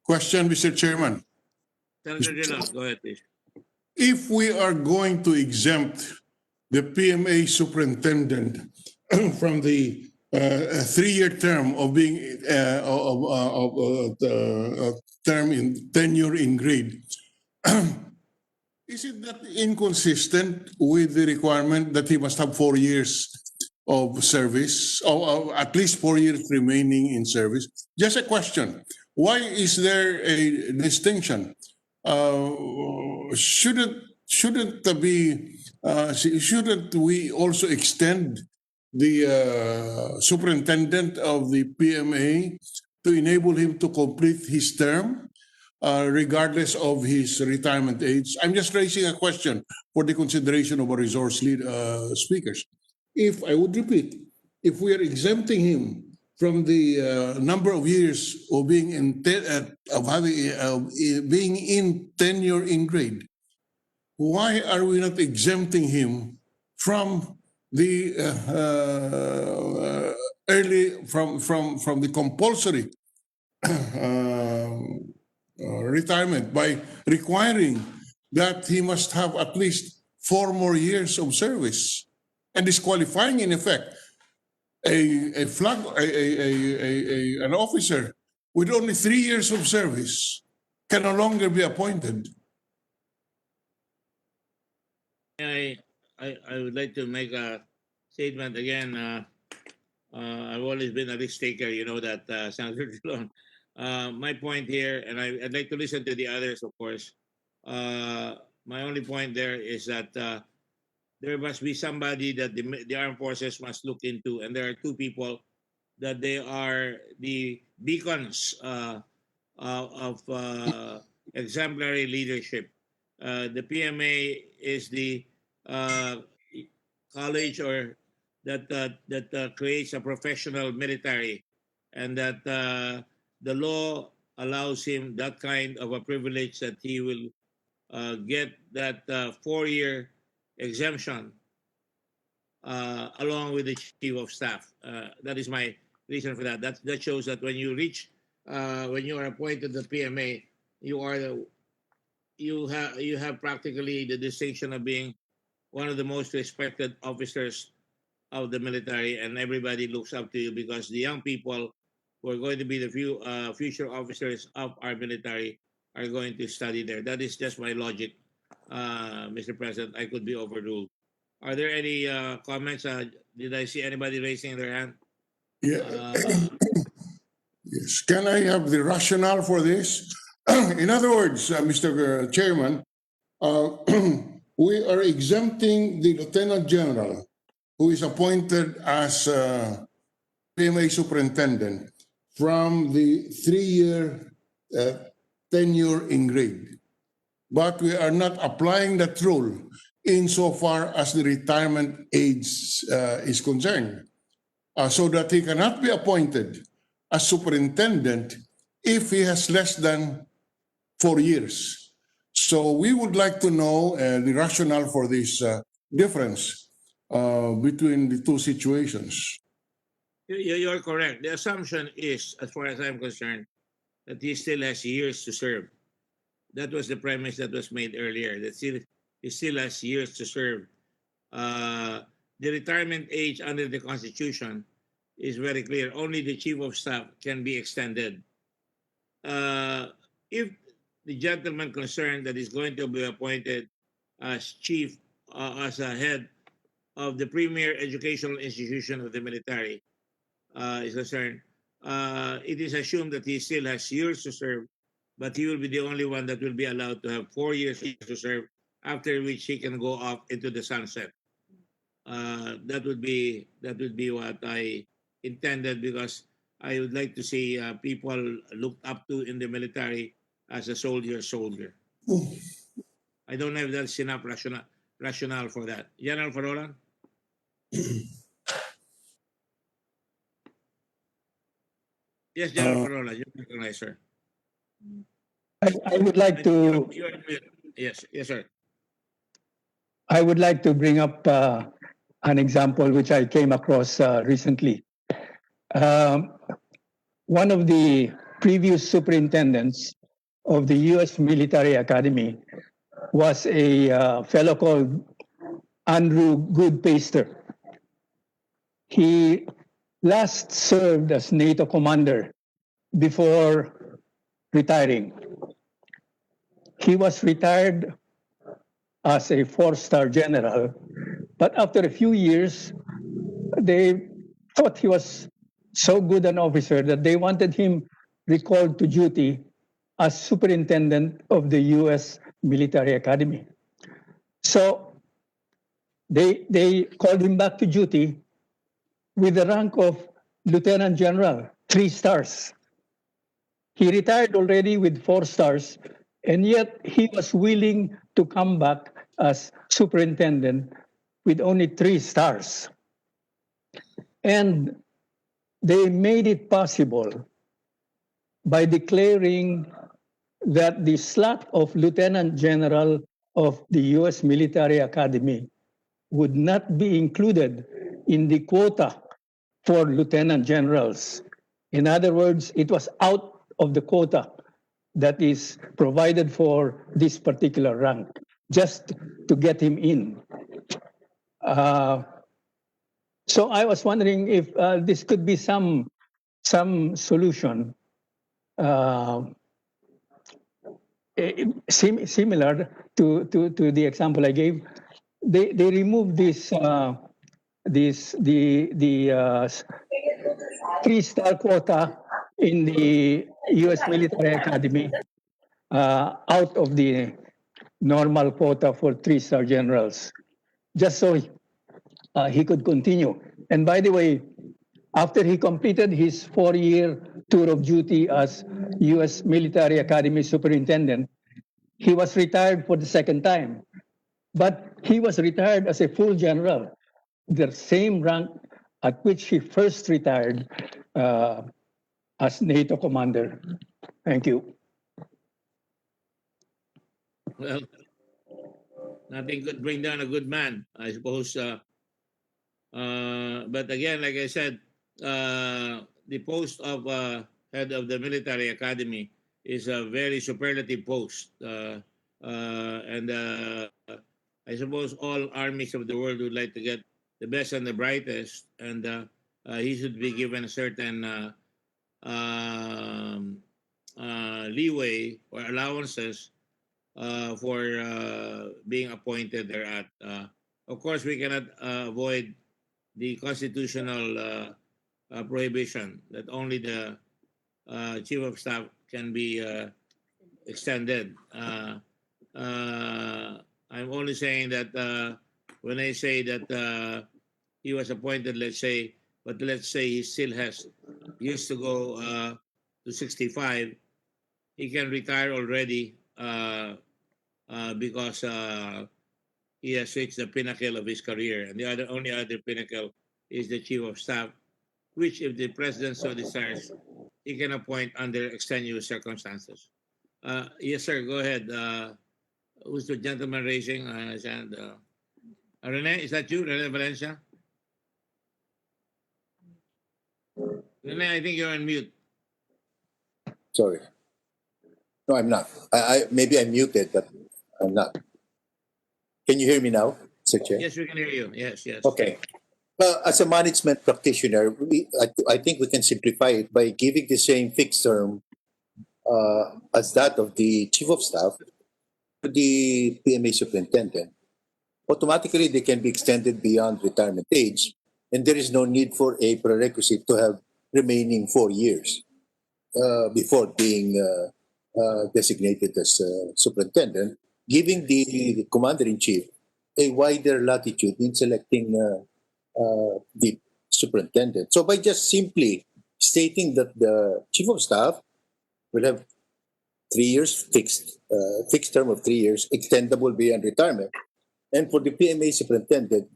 Question, Mr. Chairman. Senator Dillon, go ahead, please. If we are going to exempt the PMA superintendent from the 3-year term of being term in tenure in grade, is it not inconsistent with the requirement that he must have 4 years of service, or at least 4 years remaining in service? Just a question. Why is there a distinction? Shouldn't we also extend the superintendent of the PMA to enable him to complete his term, regardless of his retirement age? I'm just raising a question for the consideration of our resource speakers. If I would repeat, if we are exempting him from the number of years of being in being in tenure in grade, why are we not exempting him from the from the compulsory retirement by requiring that he must have at least 4 more years of service and disqualifying in effect an officer with only 3 years of service can no longer be appointed? I would like to make a statement again. I've always been a risk taker, you know that, Senator Dillon. My point here, and I'd like to listen to the others, of course. My only point there is that there must be somebody that the armed forces must look into, and there are 2 people that they are the beacons of exemplary leadership. The PMA is the college or that creates a professional military, and that the law allows him that kind of a privilege that he will get that 4-year exemption along with the chief of staff. That is my reason for that. That shows that when you reach when you are appointed the PMA, you have practically the distinction of being one of the most respected officers of the military, and everybody looks up to you because the young people who are going to be the future officers of our military are going to study there. That is just my logic, Mr. President. I could be overruled. Are there any comments? Did I see anybody raising their hand? Yeah. Uh, Yes. Can I have the rationale for this? In other words, Mr. Chairman, we are exempting the Lieutenant General who is appointed as PMA Superintendent from the 3-year tenure in grade. But we are not applying that rule insofar as the retirement age is concerned, so that he cannot be appointed as superintendent if he has less than 4 years. So we would like to know the rationale for this difference between the two situations. you're correct. The assumption is, as far as I'm concerned, that he still has years to serve. That was the premise that was made earlier. That he still has years to serve. The retirement age under the Constitution is very clear. Only the Chief of Staff can be extended. If the gentleman concerned that is going to be appointed as chief, as a head of the premier educational institution of the military is concerned, it is assumed that he still has years to serve, but he will be the only one that will be allowed to have 4 years to serve, after which he can go off into the sunset. That would be what I intended, because I would like to see people looked up to in the military as a soldier. I don't know if that's enough rationale for that. General Farolan? Yes, General Farolan, you recognize, sir. I would like to Yes, sir. I would like to bring up an example which I came across recently. One of the previous superintendents of the U.S. Military Academy was a fellow called Andrew Goodpaster. He last served as NATO commander before retiring. He was retired as a 4-star general, but after a few years, they thought he was so good an officer that they wanted him recalled to duty as superintendent of the U.S. Military Academy. So they called him back to duty with the rank of lieutenant general, 3 stars. He retired already with 4 stars, and yet he was willing to come back as superintendent with only 3 stars. And they made it possible by declaring that the slot of lieutenant general of the U.S. Military Academy would not be included in the quota for lieutenant generals. In other words, it was out of the quota that is provided for this particular rank, just to get him in. So I was wondering if this could be some solution similar to the example I gave. They removed this the 3-star quota in the U.S. Military Academy out of the normal quota for 3-star generals, just so he could continue. And by the way, after he completed his 4-year tour of duty as U.S. Military Academy superintendent, he was retired for the second time. But he was retired as a full general, the same rank at which he first retired as NATO commander. Thank you. Well, nothing could bring down a good man, I suppose. But again, like I said, the post of head of the military academy is a very superlative post. And I suppose all armies of the world would like to get the best and the brightest, and he should be given a certain leeway or allowances for being appointed thereat. Of course, we cannot avoid the constitutional prohibition that only the chief of staff can be extended. I'm only saying that when I say that he was appointed, let's say, but let's say he still has years to go to 65, he can retire already because he has reached the pinnacle of his career. And the only other pinnacle is the chief of staff, which, if the president so desires, he can appoint under extenuous circumstances. Yes, sir. Go ahead. Who's the gentleman raising his hand? Rene, is that you, Rene Valencia? Rene, I think you're on mute. Sorry. No, I'm not. Maybe I'm muted, but I'm not. Can you hear me now, Sir Chair? Yes, we can hear you. Yes, yes. Okay. As a management practitioner, I think we can simplify it by giving the same fixed term as that of the chief of staff to the PMA superintendent. Automatically, they can be extended beyond retirement age, and there is no need for a prerequisite to have remaining 4 years before being designated as superintendent, giving the commander-in-chief a wider latitude in selecting the superintendent. So by just simply stating that the chief of staff will have 3 years fixed term of 3 years, extendable beyond retirement, and for the PMA superintendent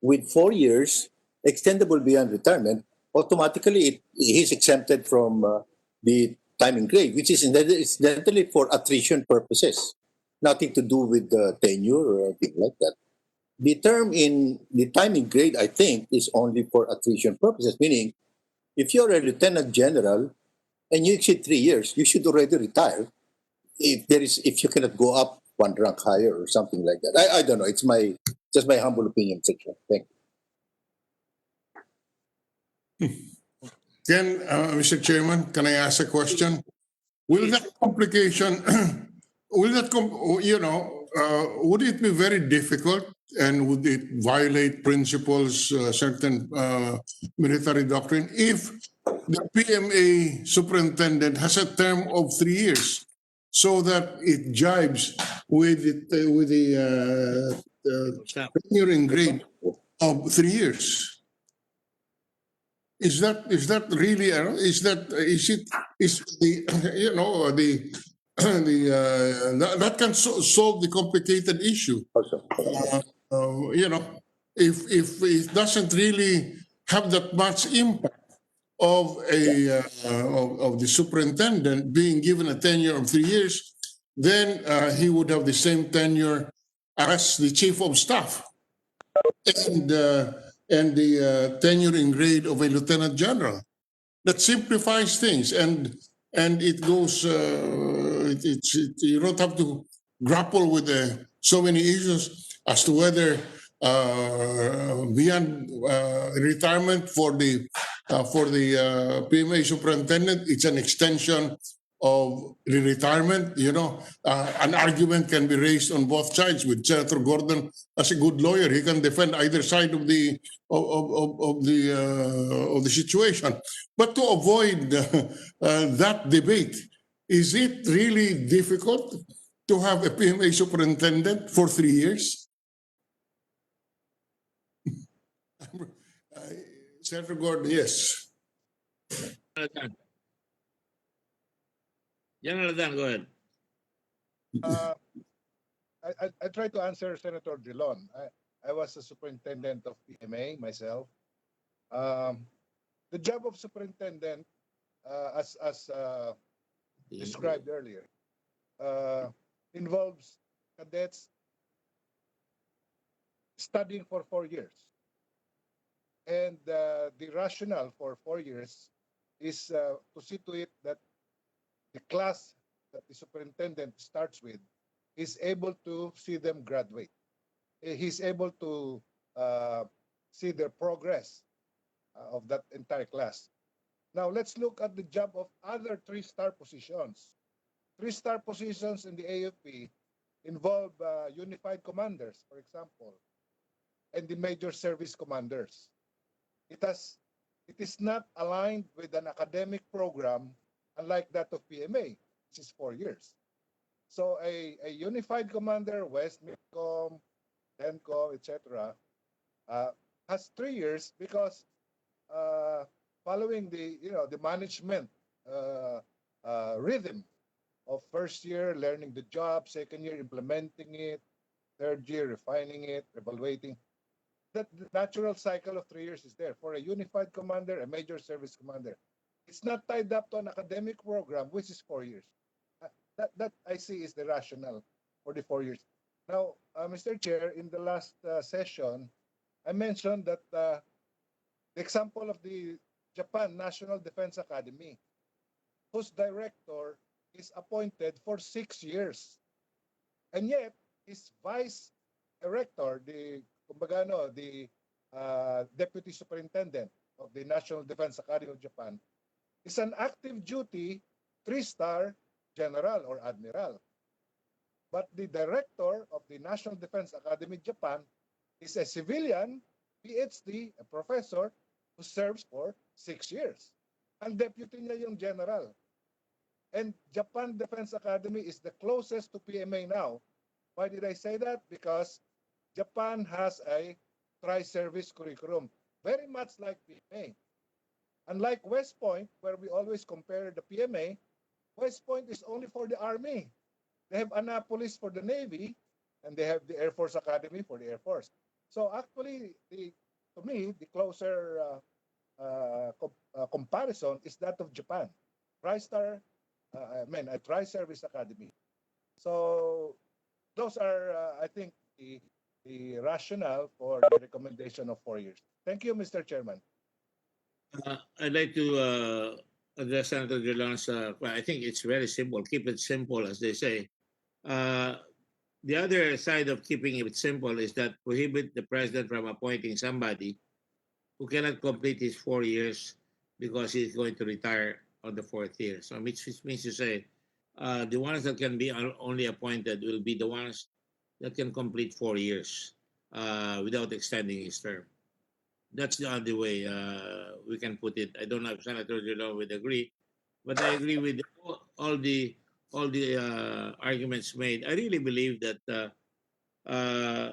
with 4 years, extendable beyond retirement, automatically he's exempted from the timing grade, which is incidentally for attrition purposes, nothing to do with tenure or anything like that. The term in the timing grade, I think, is only for attrition purposes, meaning if you're a lieutenant general and you exceed 3 years, you should already retire. If you cannot go up one rank higher or something like that. I don't know. It's just my humble opinion, section. Thank you. Mr. Chairman, can I ask a question? Will that complication, would it be very difficult and would it violate principles, certain military doctrine, if the PMA superintendent has a term of 3 years so that it jives with the Stop. tenure and grade of 3 years? Is that really is the that can solve the complicated issue? Also, If it doesn't really have that much impact of of the superintendent being given a tenure of 3 years, then he would have the same tenure as the chief of staff and the tenure and grade of a lieutenant general. That simplifies things, and it goes. You don't have to grapple with so many issues as to whether beyond retirement for the PMA superintendent, it's an extension of the retirement. An argument can be raised on both sides. With Senator Gordon as a good lawyer, he can defend either side of the situation. But to avoid that debate, is it really difficult to have a PMA superintendent for 3 years? Senator Gordon, yes. General Dan, go ahead. I try to answer Senator Drilon. I was a superintendent of PMA myself. The job of superintendent, as described earlier, involves cadets studying for 4 years. And the rationale for 4 years is to see to it that the class that the superintendent starts with is able to see them graduate. He's able to see their progress of that entire class. Now, let's look at the job of other 3-star positions. 3-star positions in the AFP involve unified commanders, for example, and the major service commanders. It is not aligned with an academic program unlike that of PMA, which is 4 years. So a unified commander, West, Midcom, Tencom, etc., has 3 years because following the management rhythm of first year learning the job, second year implementing it, third year refining it, evaluating. That the natural cycle of 3 years is there for a unified commander, a major service commander. It's not tied up to an academic program, which is 4 years. That I see is the rationale for the 4 years. Now, Mr. Chair, in the last session, I mentioned that the example of the Japan National Defense Academy, whose director is appointed for 6 years. And yet, his vice director, the deputy superintendent of the National Defense Academy of Japan, is an active duty 3-star general or admiral. But the director of the National Defense Academy Japan is a civilian PhD, a professor who serves for 6 years. Ang deputy niya yung general. And Japan Defense Academy is the closest to PMA now. Why did I say that? Because Japan has a tri-service curriculum, very much like PMA. Unlike West Point, where we always compare the PMA, West Point is only for the Army. They have Annapolis for the Navy, and they have the Air Force Academy for the Air Force. So actually, to me, the closer comparison is that of Japan. A tri-service academy. So those are, I think, the rationale for the recommendation of 4 years. Thank you, Mr. Chairman. I'd like to address Senator Drilon's. Well, I think it's very simple. Keep it simple, as they say. The other side of keeping it simple is that prohibit the president from appointing somebody who cannot complete his 4 years because he's going to retire on the 4th year. So which means to say, the ones that can be only appointed will be the ones that can complete 4 years without extending his term. That's the only way we can put it. I don't know if Senator Drilon would agree, but I agree with all the arguments made. I really believe that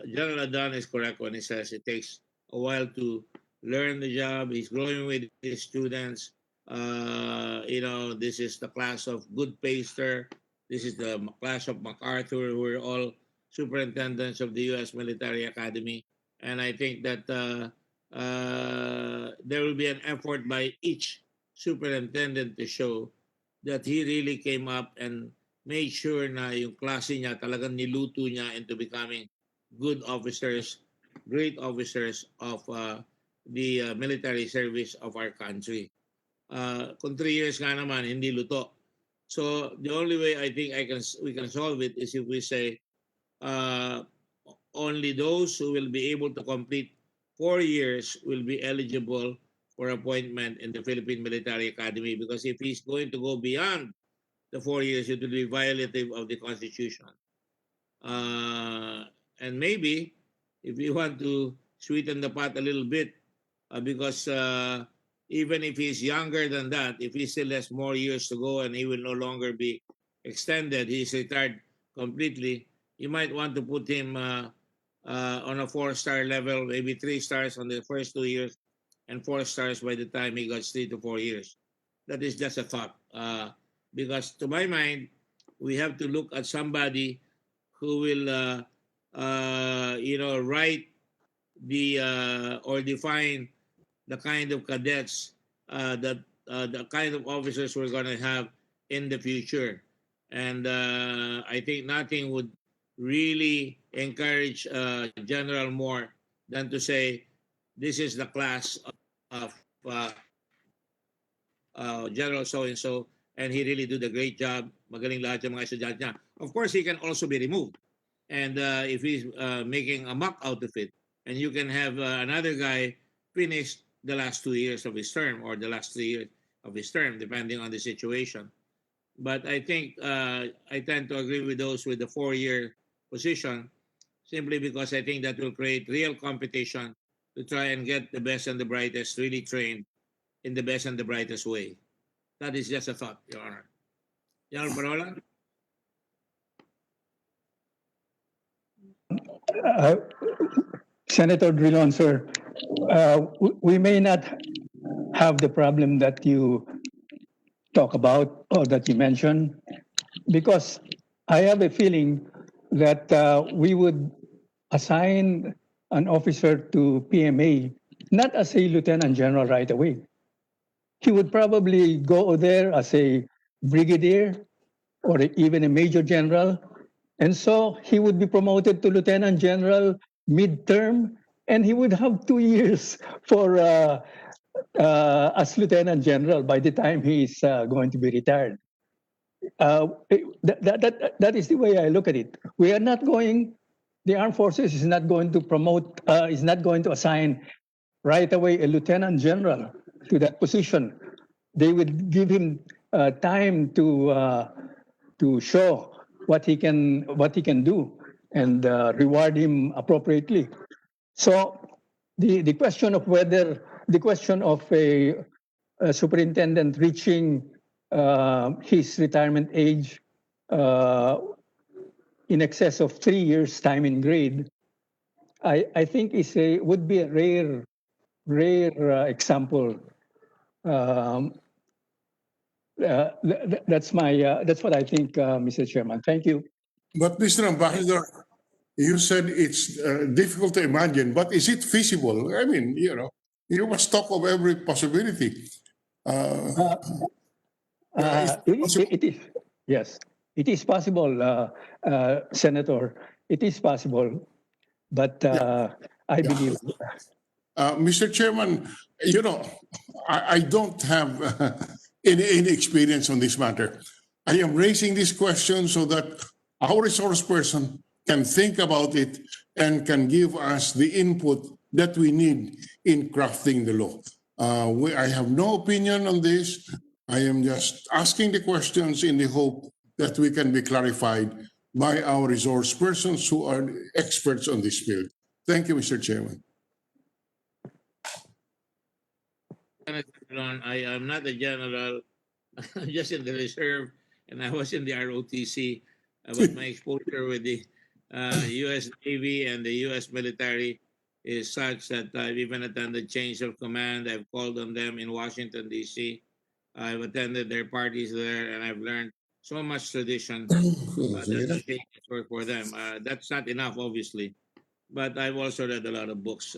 General Adan is correct when he says it takes a while to learn the job. He's growing with his students. This is the class of Good Paster. This is the class of MacArthur, who are all superintendents of the U.S. Military Academy. And I think that there will be an effort by each superintendent to show that he really came up and made sure na yung klase niya talagang niluto niya into becoming good officers, great officers of the military service of our country. Kung 3 years nga naman, hindi luto. So the only way I think we can solve it is if we say only those who will be able to complete 4 years will be eligible for appointment in the Philippine Military Academy, because if he's going to go beyond the 4 years, it will be violative of the Constitution. And maybe if you want to sweeten the pot a little bit, because even if he's younger than that, if he still has more years to go and he will no longer be extended, he's retired completely, you might want to put him on a 4-star level, maybe 3 stars on the first 2 years and 4 stars by the time he got 3 to 4 years. That is just a thought. Because to my mind, we have to look at somebody who will, write or define the kind of cadets that the kind of officers we're going to have in the future. And I think nothing would really encourage General more than to say, this is the class of General so-and-so, and he really did a great job. Magaling lahat yung mga estudyante niya. Of course, he can also be removed. And if he's making a mock out of it, and you can have another guy finish the last 2 years of his term or the last 3 years of his term, depending on the situation. But I think I tend to agree with those with the 4-year position, simply because I think that will create real competition to try and get the best and the brightest really trained in the best and the brightest way. That is just a thought, Your Honor. General Parola? Uh, Senator Drilon, sir, we may not have the problem that you talk about or that you mentioned, because I have a feeling that we would assign an officer to PMA not as a lieutenant general right away. He would probably go there as a brigadier or even a major general. And so he would be promoted to lieutenant general midterm, and he would have 2 years for as lieutenant general by the time he's going to be retired. That is the way I look at it. We are not going, the armed forces is not going to promote, is not going to assign right away a lieutenant general to that position. They would give him time to show what he can do and reward him appropriately. So the question of whether the question of a superintendent reaching his retirement age in excess of 3 years time in grade, I think would be a rare example. That's what I think, Mr. Chairman. Thank you. But Mr. Ambassador, you said it's difficult to imagine, but is it feasible? I mean, you must talk of every possibility. Is it possible? It is, yes, it is possible, Senator. It is possible, but I believe. Mr. Chairman, I don't have any experience on this matter. I am raising this question so that our resource person can think about it and can give us the input that we need in crafting the law. I have no opinion on this. I am just asking the questions in the hope that we can be clarified by our resource persons who are experts on this field. Thank you, Mr. Chairman. I am not a general. I'm just in the reserve, and I was in the ROTC. But my exposure with the U.S. Navy and the U.S. military is such that I've even attended change of command. I've called on them in Washington, D.C. I've attended their parties there, and I've learned so much tradition that I think it's work for them. That's not enough, obviously, but I've also read a lot of books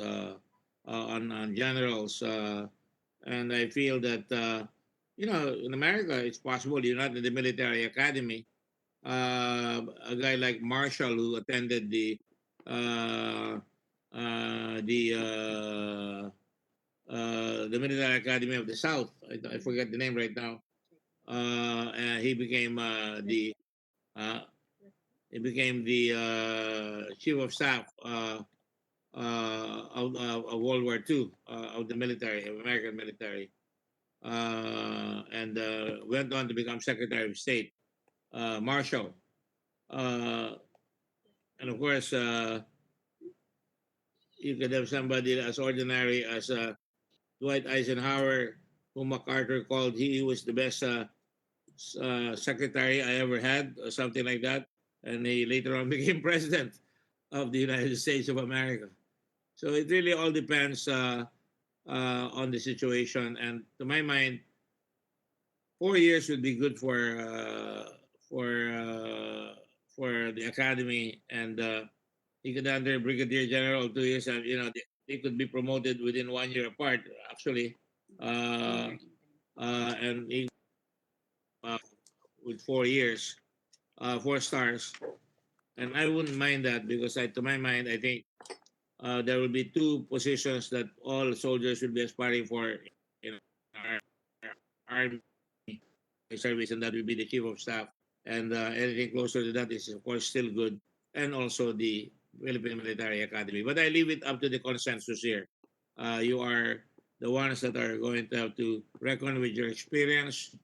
on generals. And I feel that, in America, it's possible you're not in the military academy. A guy like Marshall, who attended the military academy of the South. I forget the name right now. And he became the chief of staff of World War II of the military, of American military, and went on to become Secretary of State, Marshall. And of course, you could have somebody as ordinary as Dwight Eisenhower, whom MacArthur called he was the best secretary I ever had, or something like that. And he later on became president of the United States of America. So it really all depends on the situation. And to my mind, 4 years would be good for the academy, and he could under brigadier general 2 years, and they could be promoted within 1 year apart. Actually, and he, with 4 years, 4 stars, and I wouldn't mind that because to my mind, I think there will be 2 positions that all soldiers will be aspiring for in our army service, and that will be the chief of staff. And anything closer to that is, of course, still good, and also the Philippine Military Academy. But I leave it up to the consensus here. You are the ones that are going to have to reckon with your experience,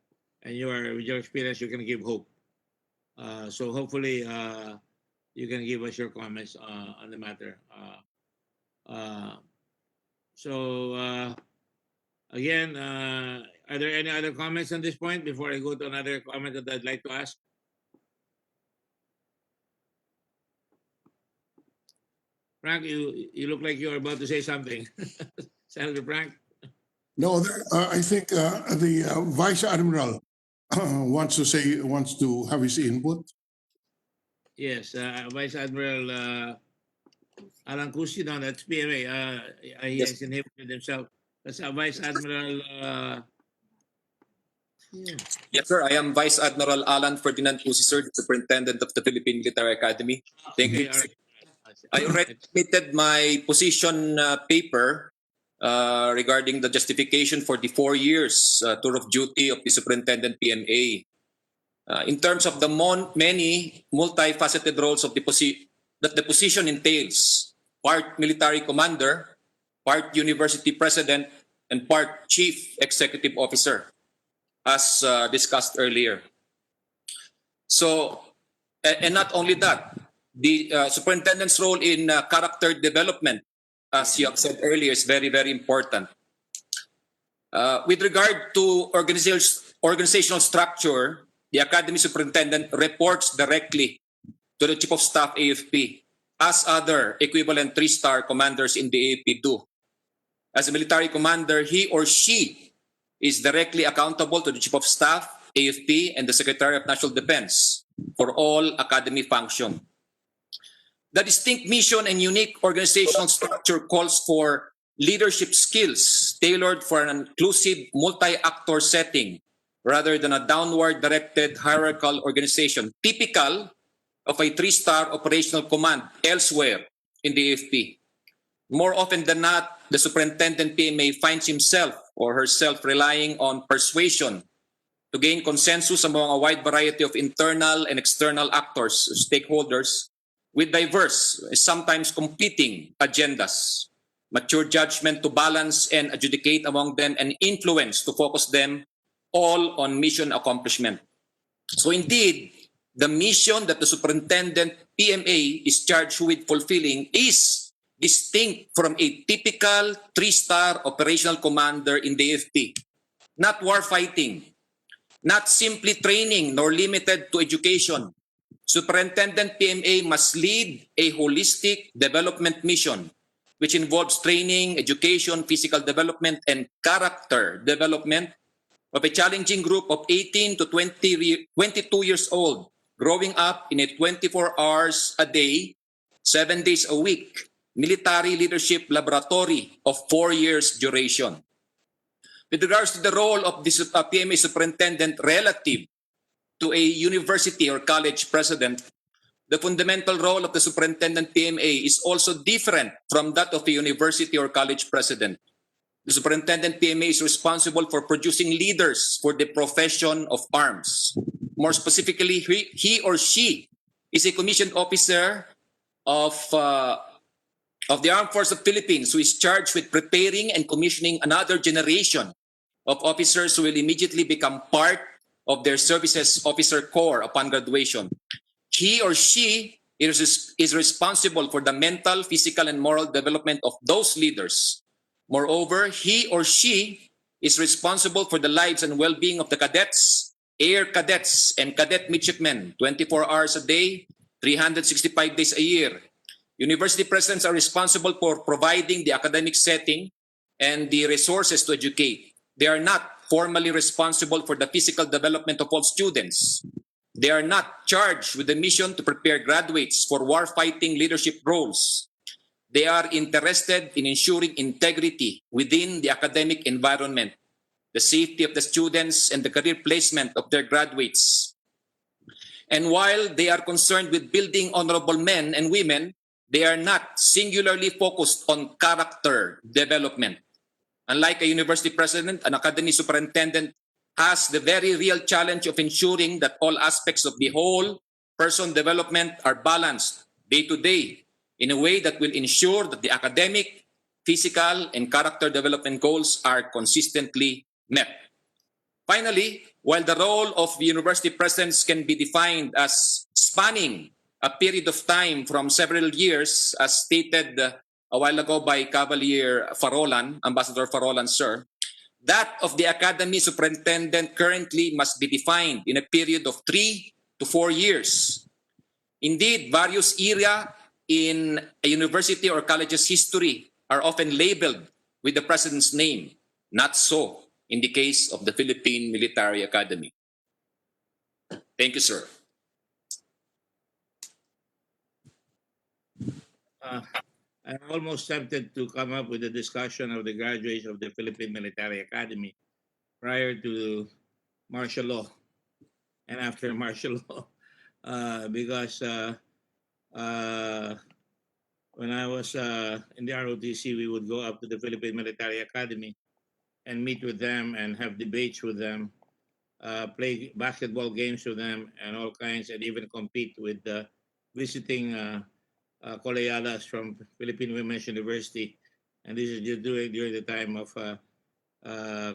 and with your experience, you can give hope. So hopefully, you can give us your comments on the matter. Again, are there any other comments on this point before I go to another comment that I'd like to ask? Frank, you look like you're about to say something. Senator Frank? No, I think the Vice Admiral wants to have his input. Yes, Vice Admiral Alan Cusi, no, that's PMA. He Yes. has inhibited himself. That's Vice Admiral. Yes, sir. I am Vice Admiral Alan Ferdinand Cusi, sir, the Superintendent of the Philippine Military Academy. Thank you. Okay, all right. I already submitted my position paper regarding the justification for the 4 years tour of duty of the Superintendent PMA. In terms of the many multifaceted roles of that the position entails, part military commander, part university president, and part chief executive officer, as discussed earlier. So, and not only that, the superintendent's role in character development, as you have said earlier, is very, very important. With regard to organizational structure, the Academy Superintendent reports directly to the Chief of Staff AFP, as other equivalent 3-star commanders in the AFP do. As a military commander, he or she is directly accountable to the Chief of Staff, AFP, and the Secretary of National Defense for all Academy function. The distinct mission and unique organizational structure calls for leadership skills tailored for an inclusive multi-actor setting rather than a downward-directed hierarchical organization, typical of a 3-star operational command elsewhere in the AFP. More often than not, the superintendent PMA finds himself or herself relying on persuasion to gain consensus among a wide variety of internal and external actors, stakeholders, with diverse, sometimes competing agendas, mature judgment to balance and adjudicate among them, and influence to focus them all on mission accomplishment. So indeed, the mission that the superintendent PMA is charged with fulfilling is distinct from a typical 3-star operational commander in the AFP. Not warfighting, not simply training nor limited to education. Superintendent PMA must lead a holistic development mission which involves training, education, physical development, and character development of a challenging group of 18 to 22 years old, growing up in a 24 hours a day, 7 days a week, military leadership laboratory of 4 years duration. With regards to the role of the PMA superintendent relative to a university or college president, the fundamental role of the superintendent PMA is also different from that of a university or college president. The superintendent PMA is responsible for producing leaders for the profession of arms. More specifically, he or she is a commissioned officer of the Armed Forces of the Philippines who is charged with preparing and commissioning another generation of officers who will immediately become part of their services officer corps upon graduation. He or she is responsible for the mental, physical, and moral development of those leaders. Moreover, he or she is responsible for the lives and well-being of the cadets, air cadets, and cadet midshipmen, 24 hours a day, 365 days a year. University presidents are responsible for providing the academic setting and the resources to educate. They are not formally responsible for the physical development of all students. They are not charged with the mission to prepare graduates for warfighting leadership roles. They are interested in ensuring integrity within the academic environment, the safety of the students, and the career placement of their graduates. And while they are concerned with building honorable men and women, they are not singularly focused on character development. Unlike a university president, an academy superintendent has the very real challenge of ensuring that all aspects of the whole person development are balanced day to day in a way that will ensure that the academic, physical, and character development goals are consistently met. Finally, while the role of university presidents can be defined as spanning a period of time from several years, as stated a while ago by Cavalier Farolan, Ambassador Farolan, sir, that of the academy superintendent currently must be defined in a period of 3 to 4 years. Indeed, various era in a university or college's history are often labeled with the president's name. Not so in the case of the Philippine Military Academy. Thank you, sir. I'm almost tempted to come up with a discussion of the graduates of the Philippine Military Academy prior to martial law and after martial law, because when I was in the ROTC, we would go up to the Philippine Military Academy and meet with them and have debates with them, play basketball games with them, and all kinds, and even compete with visiting coleyadas from Philippine Women's University. And this is just during the time of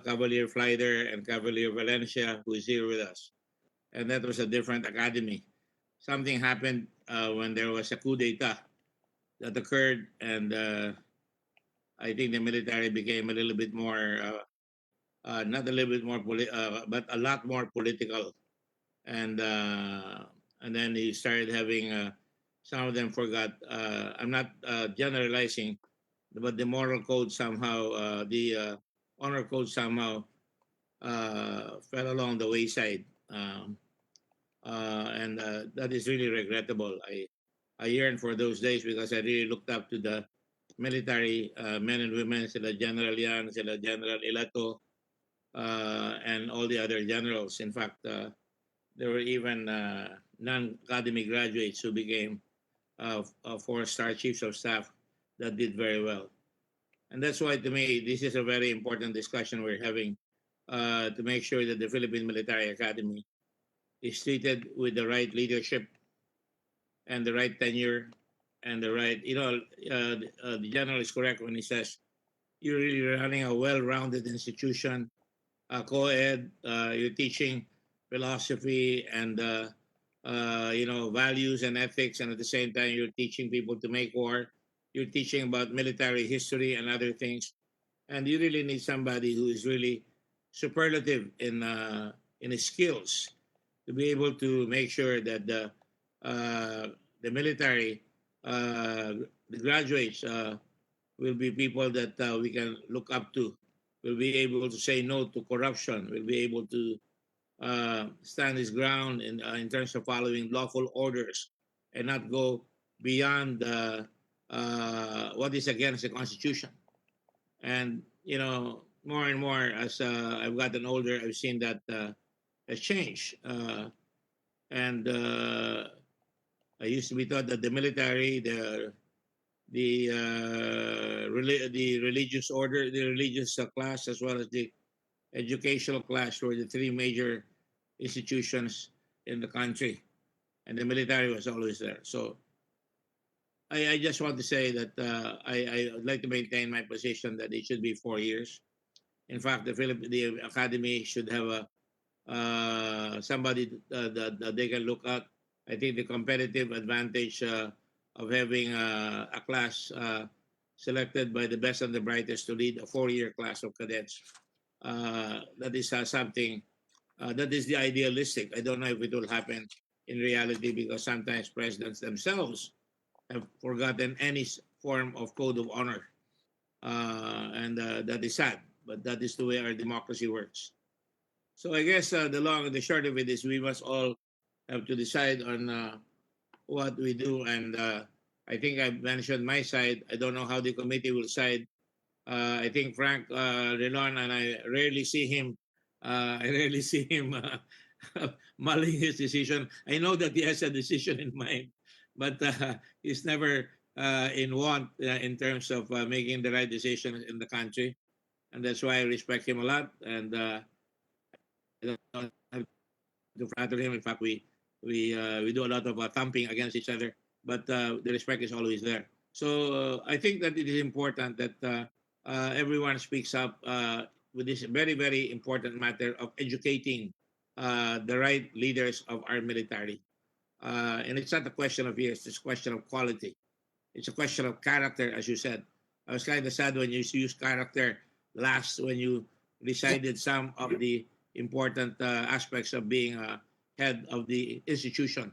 Cavalier Flyder and Cavalier Valencia, who is here with us. And that was a different academy. Something happened when there was a coup d'etat that occurred, and I think the military became a little bit more, not a little bit more, but a lot more political. And then he started having, some of them forgot, I'm not generalizing, but the moral code somehow, the honor code somehow fell along the wayside. And that is really regrettable. I yearn for those days because I really looked up to the military men and women, sila General Yan, sila General Ilato, and all the other generals. In fact, there were even non-academy graduates who became four-star chiefs of staff that did very well. And that's why, to me, this is a very important discussion we're having to make sure that the Philippine Military Academy is treated with the right leadership and the right tenure and the right, the general is correct when he says you're really running a well-rounded institution, co-ed, you're teaching philosophy and, values and ethics, and at the same time, you're teaching people to make war. You're teaching about military history and other things. And you really need somebody who is really superlative in his skills to be able to make sure that the military, the graduates, will be people that we can look up to, will be able to say no to corruption, will be able to stand his ground in terms of following lawful orders and not go beyond what is against the Constitution. And, more and more as I've gotten older, I've seen that has changed. And I used to be taught that the military, the religious order, the religious class, as well as the educational class were the three major institutions in the country, and the military was always there. So I just want to say that I would like to maintain my position that it should be 4 years. In fact, the academy should have somebody that they can look at. I think the competitive advantage of having a class selected by the best and the brightest to lead a 4-year class of cadets, that is something that is the idealistic. I don't know if it will happen in reality because sometimes presidents themselves have forgotten any form of code of honor. And that is sad, but that is the way our democracy works. So I guess the long and the short of it is we must all have to decide on what we do. And I think I've mentioned my side. I don't know how the committee will side. I think Frank Renon, and I rarely see him. I rarely see him mulling his decision. I know that he has a decision in mind, but he's never in want in terms of making the right decisions in the country, and that's why I respect him a lot. And I don't have to flatter him. In fact, we do a lot of thumping against each other, but the respect is always there. So I think that it is important that everyone speaks up with this very, very important matter of educating the right leaders of our military. And it's not a question of years, it's a question of quality. It's a question of character, as you said. I was kind of sad when you used character last, when you recited some of the important aspects of being a head of the institution.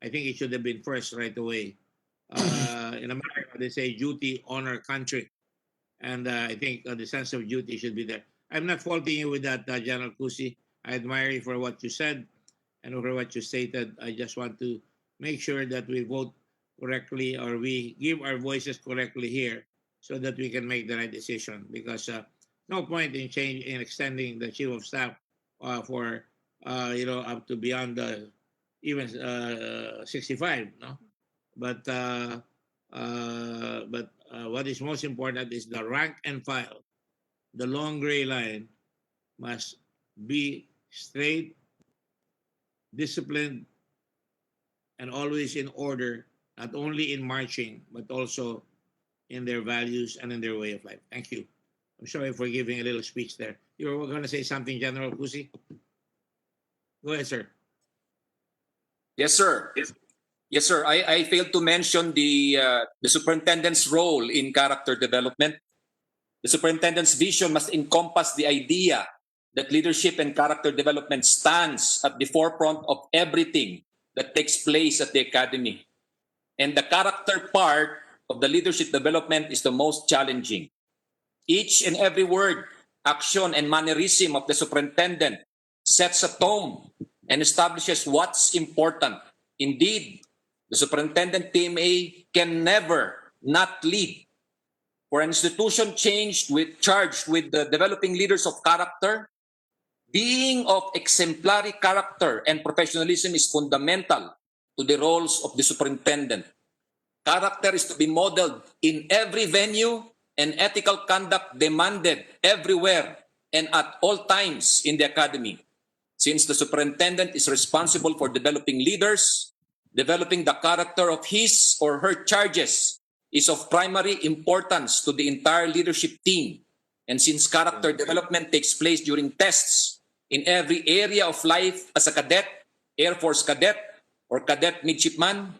I think it should have been first right away. In America, they say duty, honor, country. And I think the sense of duty should be there. I'm not faulting you with that, General Kusi. I admire you for what you said and for what you stated. I just want to make sure that we vote correctly or we give our voices correctly here so that we can make the right decision. Because no point in extending the chief of staff for up to beyond even 65, no. But what is most important is the rank and file. The long gray line must be straight, disciplined, and always in order, not only in marching, but also in their values and in their way of life. Thank you. I'm sorry for giving a little speech there. You were going to say something, General Kusi? Go ahead, sir. Yes, sir. Yes, sir. I failed to mention the superintendent's role in character development. The superintendent's vision must encompass the idea that leadership and character development stands at the forefront of everything that takes place at the academy. And the character part of the leadership development is the most challenging. Each and every word, action, and mannerism of the superintendent sets a tone and establishes what's important. Indeed, the superintendent PMA can never not lead. For an institution charged with developing leaders of character, being of exemplary character and professionalism is fundamental to the roles of the superintendent. Character is to be modeled in every venue and ethical conduct demanded everywhere and at all times in the academy. Since the superintendent is responsible for developing leaders, developing the character of his or her charges is of primary importance to the entire leadership team. And since character development takes place during tests in every area of life as a cadet, Air Force cadet, or cadet midshipman,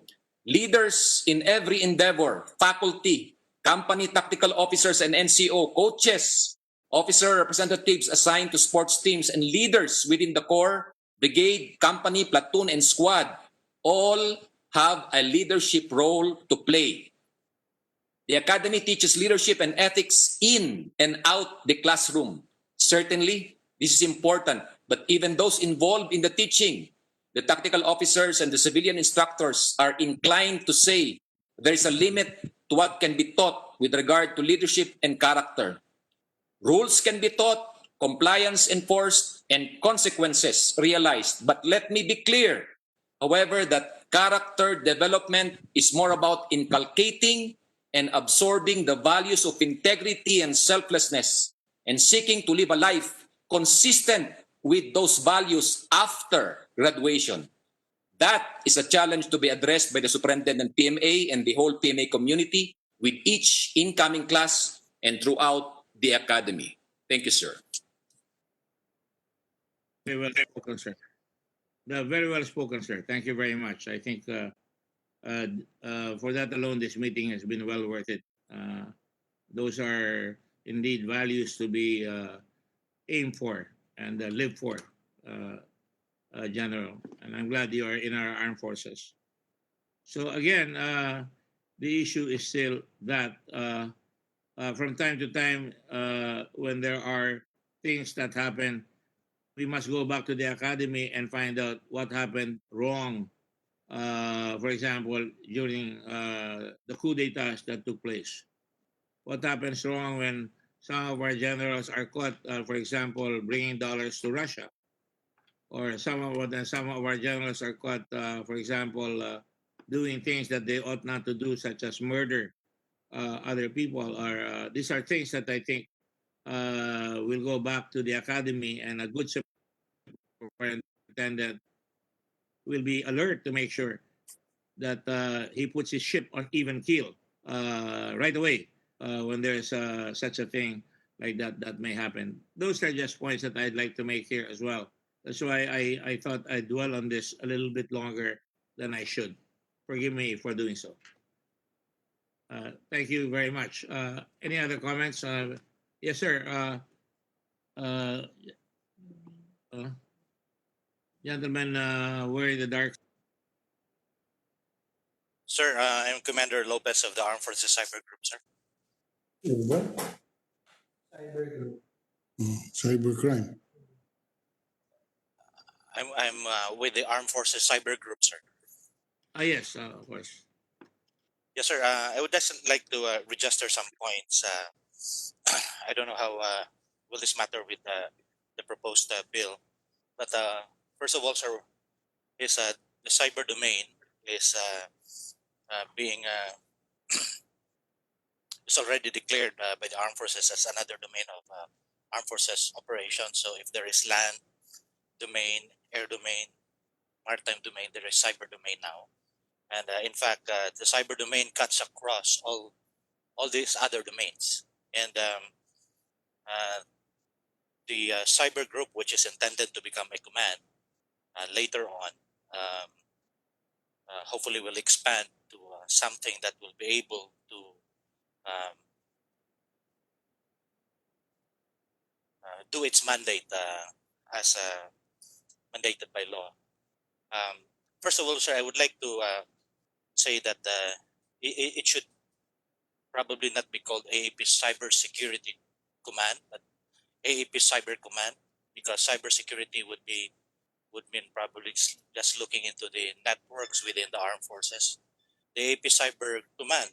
leaders in every endeavor, faculty, company tactical officers and NCO, coaches, officer representatives assigned to sports teams, and leaders within the corps, brigade, company, platoon, and squad all have a leadership role to play. The academy teaches leadership and ethics in and out the classroom. Certainly, this is important, but even those involved in the teaching, the tactical officers and the civilian instructors, are inclined to say there is a limit to what can be taught with regard to leadership and character. Rules can be taught, compliance enforced, and consequences realized. But let me be clear, however, that character development is more about inculcating and absorbing the values of integrity and selflessness and seeking to live a life consistent with those values after graduation. That is a challenge to be addressed by the superintendent PMA and the whole PMA community with each incoming class and throughout the academy. Thank you, sir. Very well spoken, sir. Very well spoken, sir. Thank you very much. I think for that alone, this meeting has been well worth it. Those are indeed values to be aimed for and live for, General. And I'm glad you are in our armed forces. So again, the issue is still that from time to time, when there are things that happen, we must go back to the academy and find out what happened wrong. For example, during the coup d'etats that took place. What happens wrong when some of our generals are caught, for example, bringing dollars to Russia? Or some of our generals are caught, for example, doing things that they ought not to do, such as murder other people. Or these are things that I think will go back to the academy, and a good superintendent will be alert to make sure that he puts his ship on even keel right away when there's such a thing like that may happen. Those are just points that I'd like to make here as well. That's why I thought I'd dwell on this a little bit longer than I should. Forgive me for doing so. Thank you very much. Any other comments? Yes, sir. Uh, Gentlemen, wearing the dark. Sir, I'm Commander Lopez of the Armed Forces Cyber Group, sir. What? Cybercrime. I'm with the Armed Forces Cyber Group, sir. Yes, of course. Yes, sir. I would just like to register some points. I don't know how will this matter with the proposed bill, but first of all, sir, is the cyber domain is being is already declared by the armed forces as another domain of armed forces operations. So if there is land domain, air domain, maritime domain, there is cyber domain now. And in fact, the cyber domain cuts across all these other domains. And the cyber group, which is intended to become a command later on, um, hopefully will expand to something that will be able to um, do its mandate as mandated by law. First of all, sir, I would like to say that it should probably not be called AAP Cybersecurity Command, but AAP Cyber Command, because cybersecurity would mean probably just looking into the networks within the armed forces. The AAP Cyber Command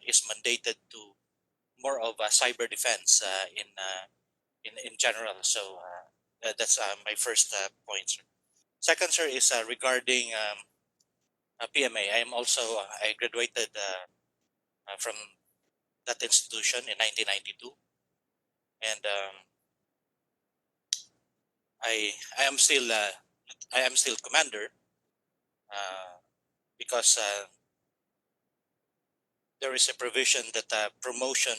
is mandated to more of a cyber defense in general. So that's my first point, sir. Second, sir, is regarding PMA. I graduated from that institution in 1992, and I am still commander because there is a provision that promotion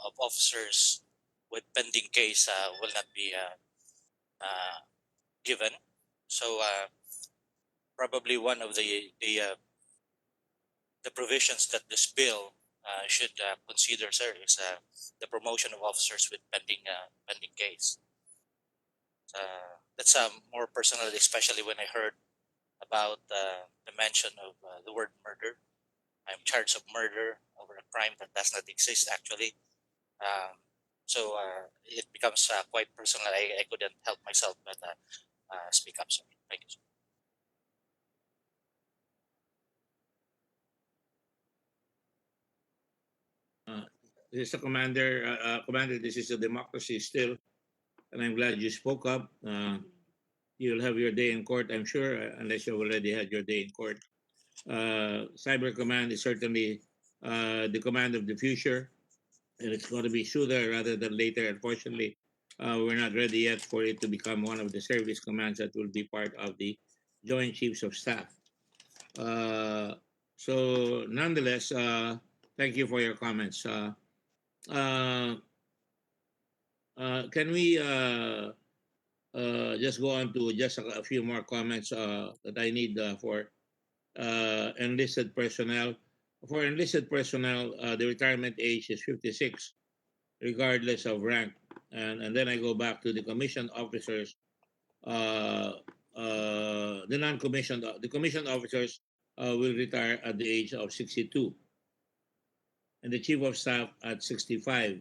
of officers with pending case will not be given. So probably one of the provisions that this bill should consider, sir, is the promotion of officers with pending case. That's more personal, especially when I heard about the mention of the word murder. I'm charged of murder over a crime that does not exist actually. So it becomes quite personal. I couldn't help myself but speak up, sir. Thank you, sir. This is a commander. This is a democracy still, and I'm glad you spoke up. You'll have your day in court, I'm sure, unless you've already had your day in court. Cyber Command is certainly the command of the future, and it's going to be sooner rather than later. Unfortunately, we're not ready yet for it to become one of the service commands that will be part of the Joint Chiefs of Staff. So, nonetheless, thank you for your comments. Can we just go on to just a few more comments that I need for enlisted personnel? For enlisted personnel, the retirement age is 56, regardless of rank. And then I go back to the commissioned officers. The commissioned officers will retire at the age of 62, and the chief of staff at 65.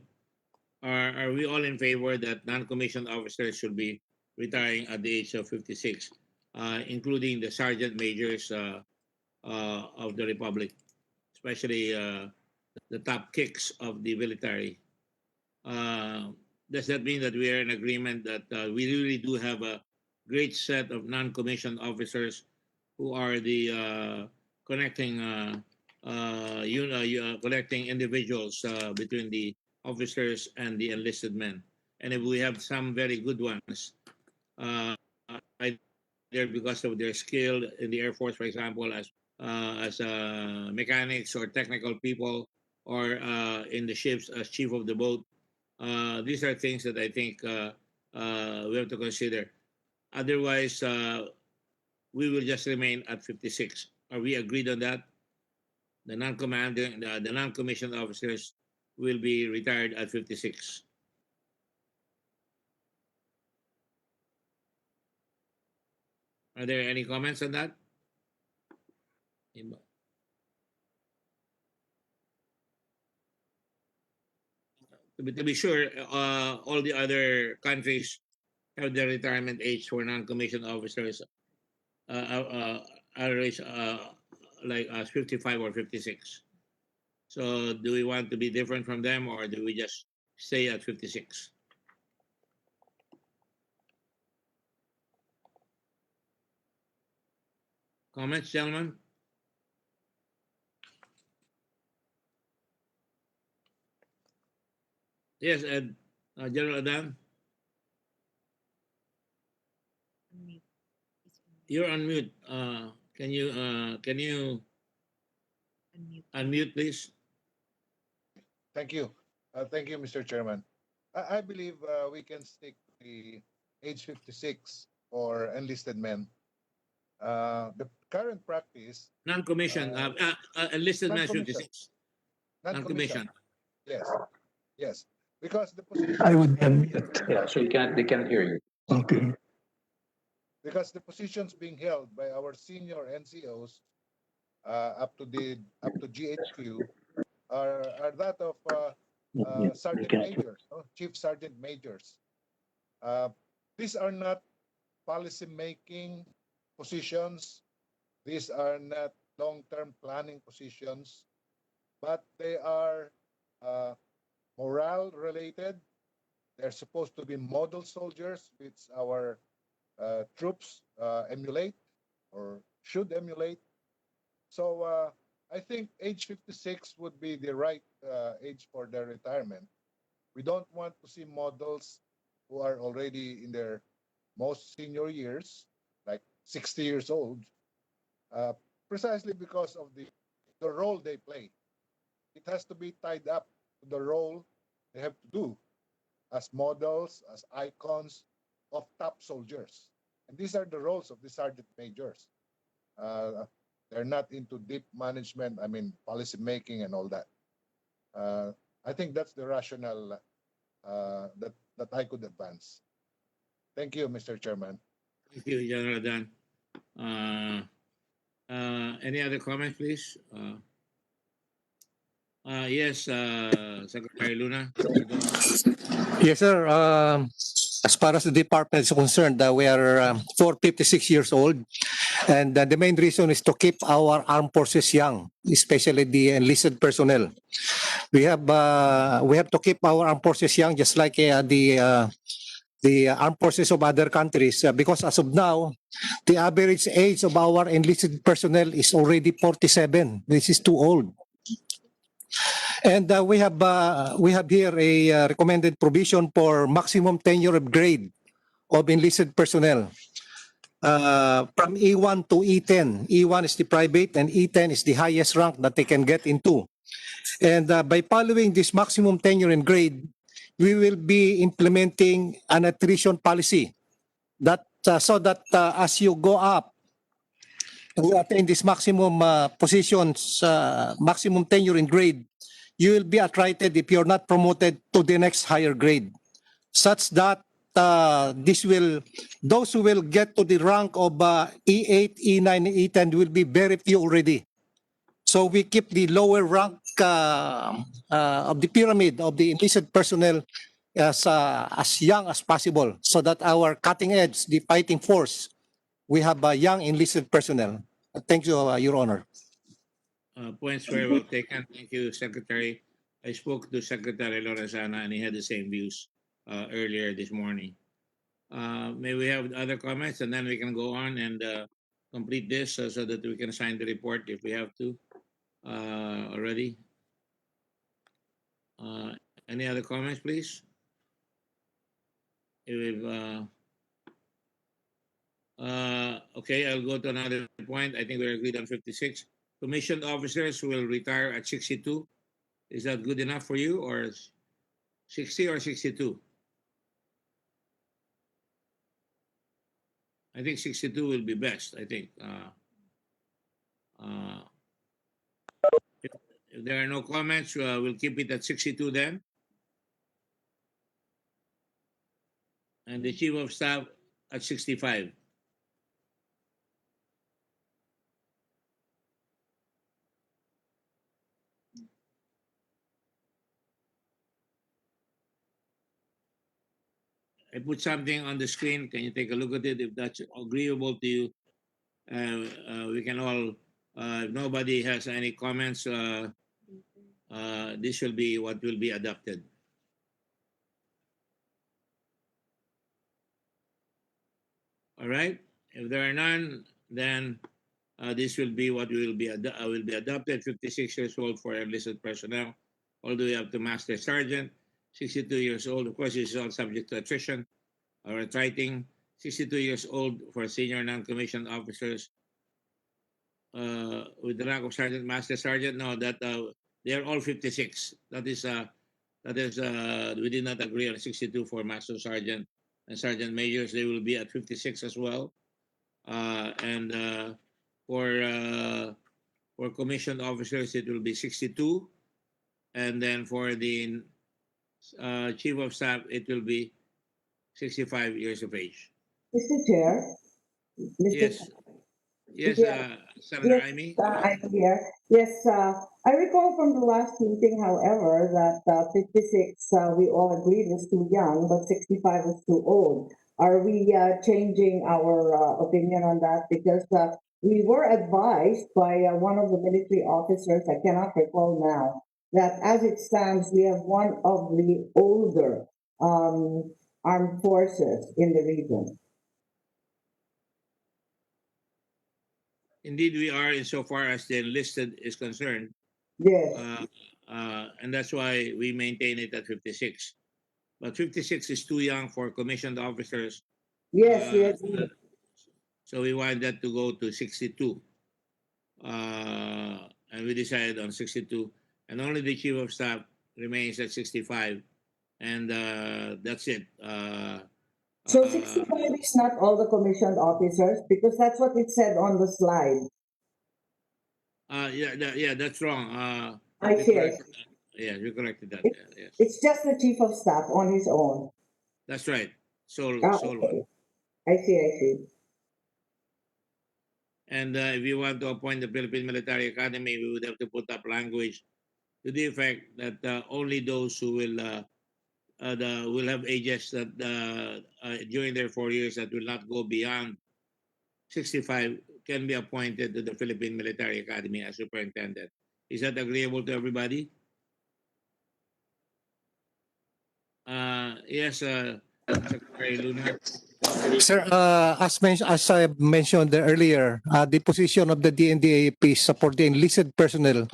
Are we all in favor that non-commissioned officers should be retiring at the age of 56, including the sergeant majors of the republic, especially the top kicks of the military? Does that mean that we are in agreement that we really do have a great set of non-commissioned officers who are the connecting connecting individuals between the officers and the enlisted men? And if we have some very good ones, either because of their skill in the Air Force, for example, as mechanics or technical people, or in the ships as chief of the boat, these are things that I think we have to consider. Otherwise, we will just remain at 56. Are we agreed on that? The non-commissioned officers will be retired at 56. Are there any comments on that? To be sure, all the other countries have the retirement age for non-commissioned officers average like 55 or 56. So do we want to be different from them, or do we just stay at 56? Comments, gentlemen? Yes, Ed, General Adan, you're on mute. Can you unmute, please? Thank you. Thank you, Mr. Chairman. I believe we can stick to the age 56 for enlisted men. The current practice, Non-commissioned, enlisted men non-commissioned. 56. Non-commissioned. Yes, yes. Because the position, I would unmute. Yeah, so they can't hear you. Okay. because the positions being held by our senior NCOs up to GHQ are that of sergeant majors, chief sergeant majors. These are not policy making positions. These are not long-term planning positions, but they are morale related. They're supposed to be model soldiers, which our troops emulate or should emulate. So I think age 56 would be the right age for their retirement. We don't want to see models who are already in their most senior years, like 60 years old, precisely because of the role they play. It has to be tied up to the role they have to do as models, as icons of top soldiers. And these are the roles of the sergeant majors. They're not into deep management, I mean, policy making and all that. I think that's the rationale that I could advance. Thank you, Mr. Chairman. Thank you, General Dan. Any other comments, please? Yes, Secretary Luna. Yes, sir. As far as the department is concerned, we are 456 years old, and the main reason is to keep our armed forces young, especially the enlisted personnel. We have to keep our armed forces young, just like the armed forces of other countries, because as of now, the average age of our enlisted personnel is already 47. This is too old. And we have here a recommended provision for maximum tenure of grade of enlisted personnel from E1 to E10. E1 is the private and E10 is the highest rank that they can get into. And by following this maximum tenure and grade, we will be implementing an attrition policy that so that as you go up, you attain this maximum positions, maximum tenure and grade, you will be attrited if you're not promoted to the next higher grade, such that those who will get to the rank of E8, E9, E10 will be very few already. So we keep the lower rank of the pyramid of the enlisted personnel as young as possible, so that our cutting edge, the fighting force, we have young enlisted personnel. Thank you, Your Honor. Points very well taken. Thank you, Secretary. I spoke to Secretary Lorenzana and he had the same views earlier this morning. May we have other comments, and then we can go on and complete this so that we can sign the report if we have to already. Any other comments, please? If, okay, I'll go to another point. I think we're agreed on 56. Commissioned officers will retire at 62. Is that good enough for you, or 60 or 62? I think 62 will be best. I think. If there are no comments, we'll keep it at 62 then. And the chief of staff at 65. I put something on the screen. Can you take a look at it? If that's agreeable to you, we can all, if nobody has any comments, this will be what will be adopted. All right. If there are none, then this will be what will be adopted. 56 years old for enlisted personnel, all the way up to master sergeant. 62 years old. Of course, this is all subject to attrition or attriting. 62 years old for senior non-commissioned officers with the rank of sergeant, master sergeant. No, that they are all 56. That is we did not agree on 62 for master sergeant and sergeant majors. They will be at 56 as well. And for commissioned officers, it will be 62. And then for the chief of staff, it will be 65 years of age. Mr. Chair, Yes. Yes, Yeah. Senator Yes, Amy. I'm here. Yes, I recall from the last meeting, however, that 56, we all agreed was too young, but 65 was too old. Are we changing our opinion on that? Because we were advised by one of the military officers, I cannot recall now, that as it stands, we have one of the older armed forces in the region. Indeed, we are insofar as the enlisted is concerned. Yes. And that's why we maintain it at 56. But 56 is too young for commissioned officers. Yes, yes. So we want that to go to 62. And we decided on 62. And only the chief of staff remains at 65. And that's it. So 65 is not all the commissioned officers, because that's what it said on the slide. Yeah, that's wrong. I see. Yeah, you corrected that. Yes. It's just the chief of staff on his own. That's right. Sole Okay. one. I see. And if you want to appoint the Philippine Military Academy, we would have to put up language to the effect that only those who will have ages that during their 4 years that will not go beyond 65 can be appointed to the Philippine Military Academy as superintendent. Is that agreeable to everybody? Yes, Secretary Luna. Sir, as I mentioned earlier, the position of the DND-AFP is for the enlisted personnel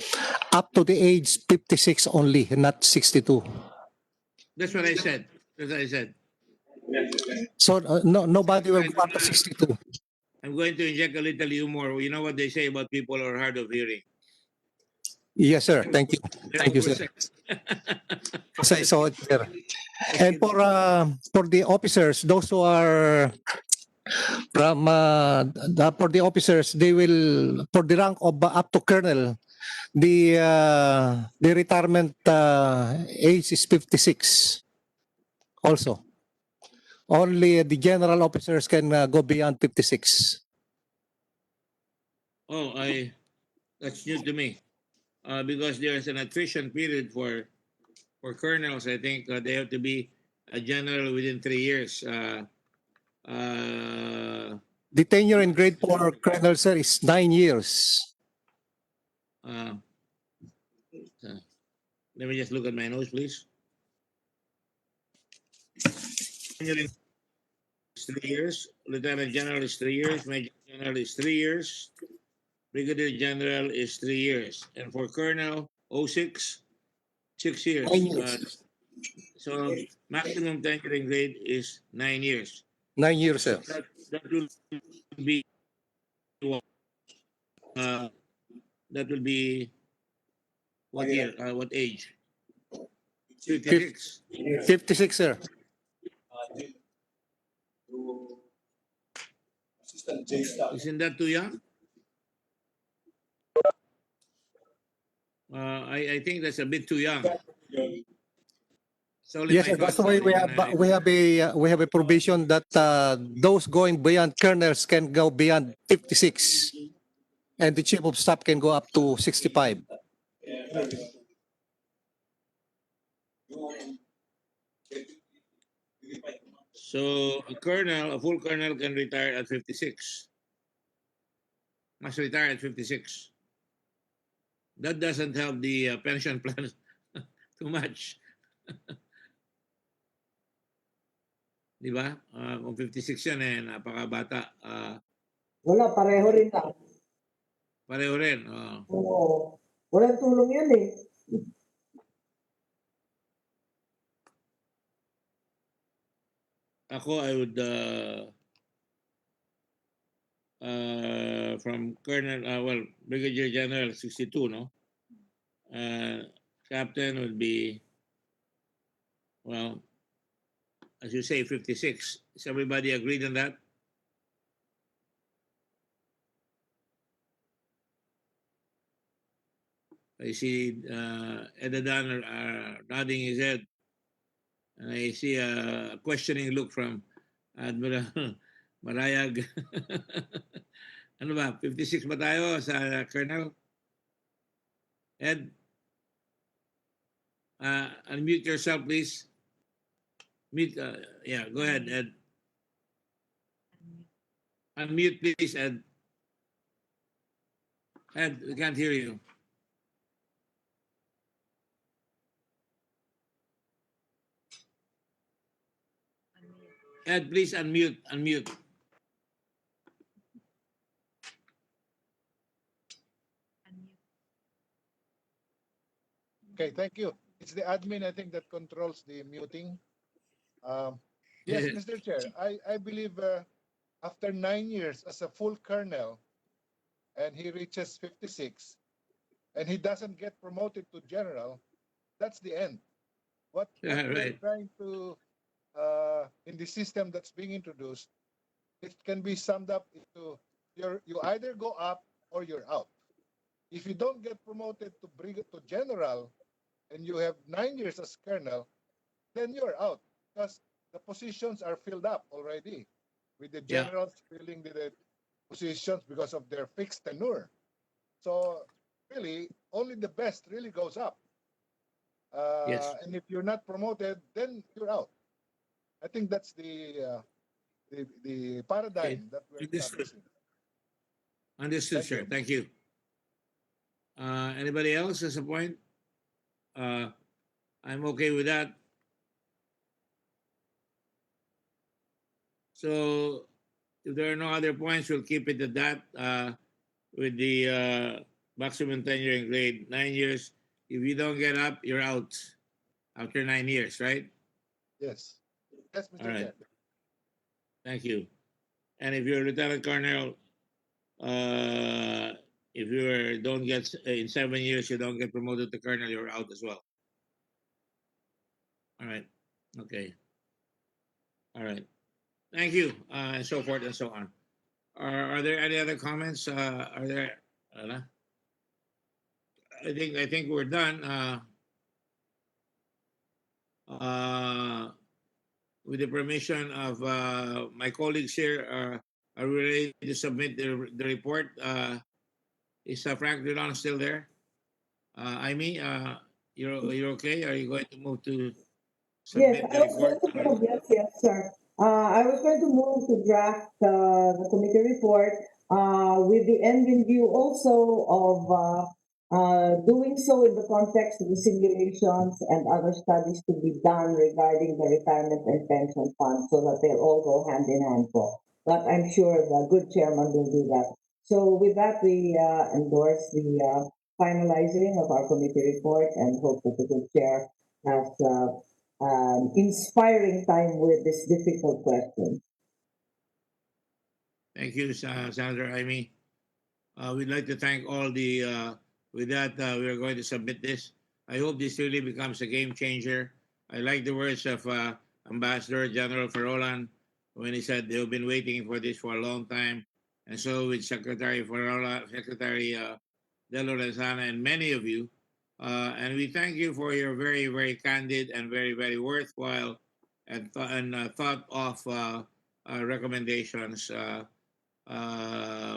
up to the age 56 only, not 62. That's what I said. So nobody will go up to 62. I'm going to inject a little humor. You know what they say about people who are hard of hearing? Yes, sir. Thank you. Thank you, sir. So I saw it there. And for the officers, those who are from for the officers, they will, for the rank of up to colonel, the retirement age is 56. Also, only the general officers can go beyond 56. Oh, that's new to me. Because there's an attrition period for colonels. I think they have to be a general within 3 years. The tenure in grade 4 colonel, sir, is 9 years. Let me just look at my notes, please. Tenure is 3 years. Lieutenant General is 3 years. Major General is 3 years. Brigadier General is 3 years. And for Colonel, 06, 6 years. 9 years. So maximum tenure in grade is 9 years. 9 years, sir. That will be that will be what year? What age? 56. 56, sir. Isn't that too young? I think that's a bit too young. It's only Yes, my sir. That's thoughts. why So you can, we have a provision that those going beyond colonels can go beyond 56, and the chief of staff can go up to 65. so a full colonel can retire at 56. Must retire at 56. That doesn't help the pension plan too much. Di ba? Kung 56 yan napakabata. Wala, pareho rin lang. Pareho rin. Oo. Walang tulong yan eh. Ako, I would, from Colonel, Brigadier General, 62, no? Captain would be, well, as you say, 56. Is everybody agreed on that? I see Edadan nodding his head. And I see a questioning look from Admiral Marayag. Ano ba? 56 ba tayo sa Colonel? Ed? Unmute yourself, please. Mute, yeah, go ahead, Ed. Unmute, please, Ed. Ed, we can't hear you. Ed, please unmute. Okay, thank you. It's the admin, I think, that controls the muting. Yes, Mr. Chair, I believe after 9 years as a full colonel and he reaches 56 and he doesn't get promoted to general, that's the end. What Yeah, we're right. trying to, in the system that's being introduced, it can be summed up into you either go up or you're out. If you don't get promoted to general and you have 9 years as colonel, then you're out because the positions are filled up already with the Yeah. generals filling the positions because of their fixed tenure. So really, only the best really goes up. Yes. And if you're not promoted, then you're out. I think that's the paradigm that we're Understood. establishing. Understood, Thank sir. you. Thank you. Anybody else has a point? I'm okay with that. So if there are no other points, we'll keep it at that with the maximum tenure in grade 9 years. If you don't get up, you're out after 9 years, right? Yes. Yes, Mr. All right. Chair. Thank you. And if you're a lieutenant colonel, if you don't get in 7 years, you don't get promoted to colonel, you're out as well. All right. Okay. All right. Thank you, and so forth and so on. Are there any other comments? Are there? I think we're done. With the permission of my colleagues here, are we ready to submit the report? Is Frank Dillon still there? Amy, you're okay? Are you going to move to Yes, submit I the was report? going to move, yes, sir. I was going to move to draft the committee report with the end in view also of doing so in the context of the simulations and other studies to be done regarding the retirement and pension fund so that they'll all go hand in hand for. But I'm sure the good chairman will do that. So with that, we endorse the finalizing of our committee report and hope that the good chair has inspiring time with this difficult question. Thank you, Senator Amy. We'd like to thank all the, with that, we are going to submit this. I hope this really becomes a game changer. I like the words of Ambassador General Farolan when he said they've been waiting for this for a long time. and so with Secretary Farola, Secretary De Lorenzana, and many of you. And we thank you for your very, very candid and very, very worthwhile and thought of recommendations.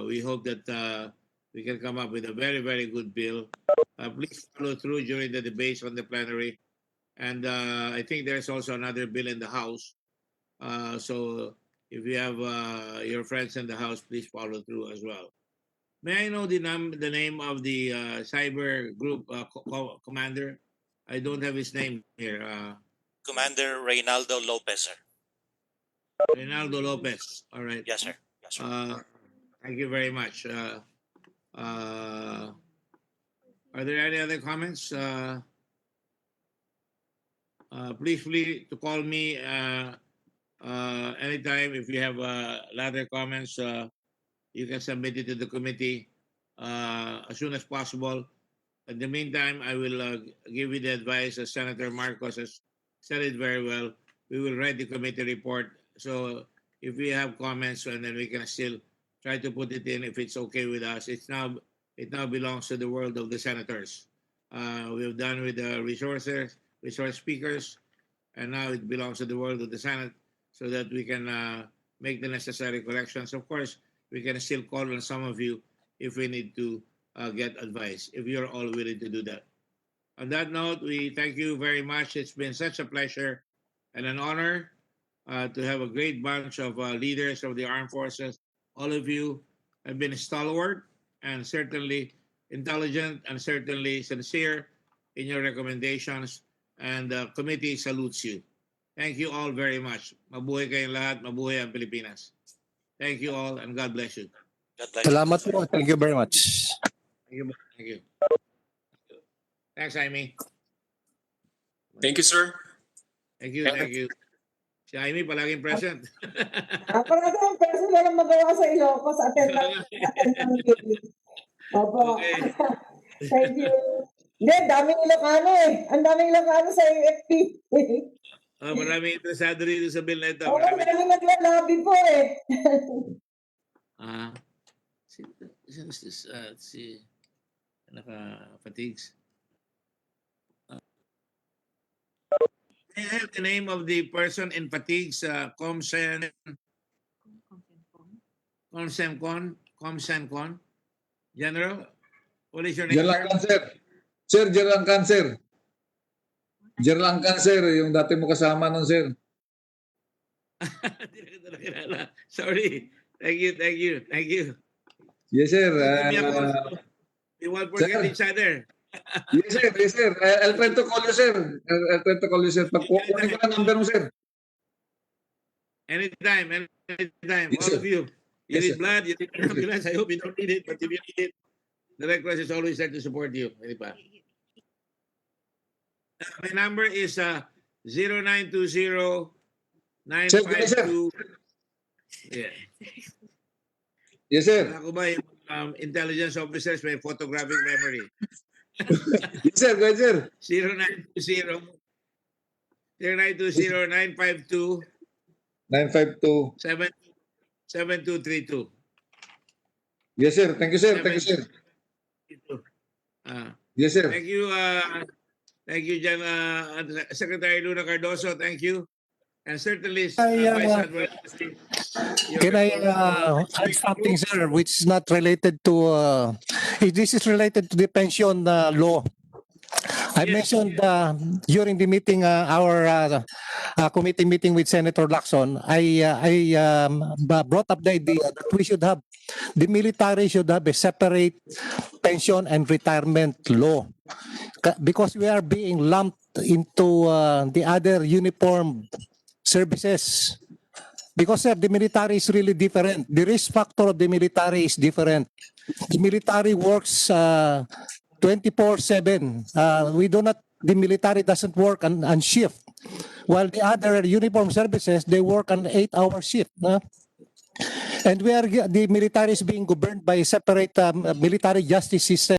We hope that we can come up with a very, very good bill. Please follow through during the debates on the plenary. And I think there's also another bill in the House. So if you have your friends in the House, please follow through as well. May I know the name of the cyber group commander? I don't have his name here. Commander Reynaldo Lopez, sir. Reynaldo Lopez. All right. Yes, sir. Yes, sir. Thank you very much. Are there any other comments? Please free to call me anytime if you have latter comments. You can submit it to the committee as soon as possible. In the meantime, I will give you the advice as Senator Marcos has said it very well. We will write the committee report. So if we have comments, and then we can still try to put it in if it's okay with us. It now belongs to the world of the senators. We have done with the resource speakers, and now it belongs to the world of the Senate, so that we can make the necessary corrections. Of course, we can still call on some of you if we need to get advice, if you're all willing to do that. On that note, we thank you very much. It's been such a pleasure and an honor to have a great bunch of leaders of the armed forces. All of you have been stalwart and certainly intelligent and certainly sincere in your recommendations, and the committee salutes you. Thank you all very much. Mabuhay kayong lahat. Mabuhay ang Pilipinas. Thank you all, and God bless you. God bless you. Salamat po. Thank you very much. Thank you. Thank you. Thanks, Jaime. Thank you, sir. Thank you. Thank you. Si Jaime, palaging present. Parang ang person na lang magawa sa Ilocos, attend ng meeting. Opo. Okay. Thank you. Hindi, daming Ilocano eh. Ang daming Ilocano sa AFP. Maraming interesado rin sa bill na ito. Oo, daming naglalabi po eh. Si naka-fatigues. May I have the name of the person in fatigues? Comsencon? General? What is your name? Gerlang Cancer. Sir, Gerlang Cancer. Gerlang Cancer, yung dati mo kasama nun, sir. Hindi na kita nakilala. Sorry. Thank you. Yes, sir. We won't forget Sir. each other. Yes, sir. I'll try to call you, sir. Pagkukunin ko na number mo, sir. Anytime. Yes, All sir. of you. You Yes, need sir. blood, you need an ambulance. I hope you don't need it, but if you need it, the Red Cross is always there to support you. Hindi pa. My number is 0920 Sir, yes, sir. 952. Yeah. Yes, sir. Ako ba yung intelligence officers may photographic memory? Yes, sir. Go ahead, sir. 0920 952 952. 7232. Yes, sir. Thank you, sir. Thank you, sir. Yes, sir. Thank you, Jan, Secretary Luna Cardoso. Thank you. And certainly, Vice Admiral. Can I add something, sir, which is not related to, this is related to the pension law. I mentioned during the meeting, our committee meeting with Senator Lacson, I brought up the idea that we should have, the military should have a separate pension and retirement law. Because we are being lumped into the other uniform services. Because the military is really different. The risk factor of the military is different. The military works 24/7. The military doesn't work on shift. While the other uniform services, they work on 8-hour shift. And the military is being governed by a separate military justice system.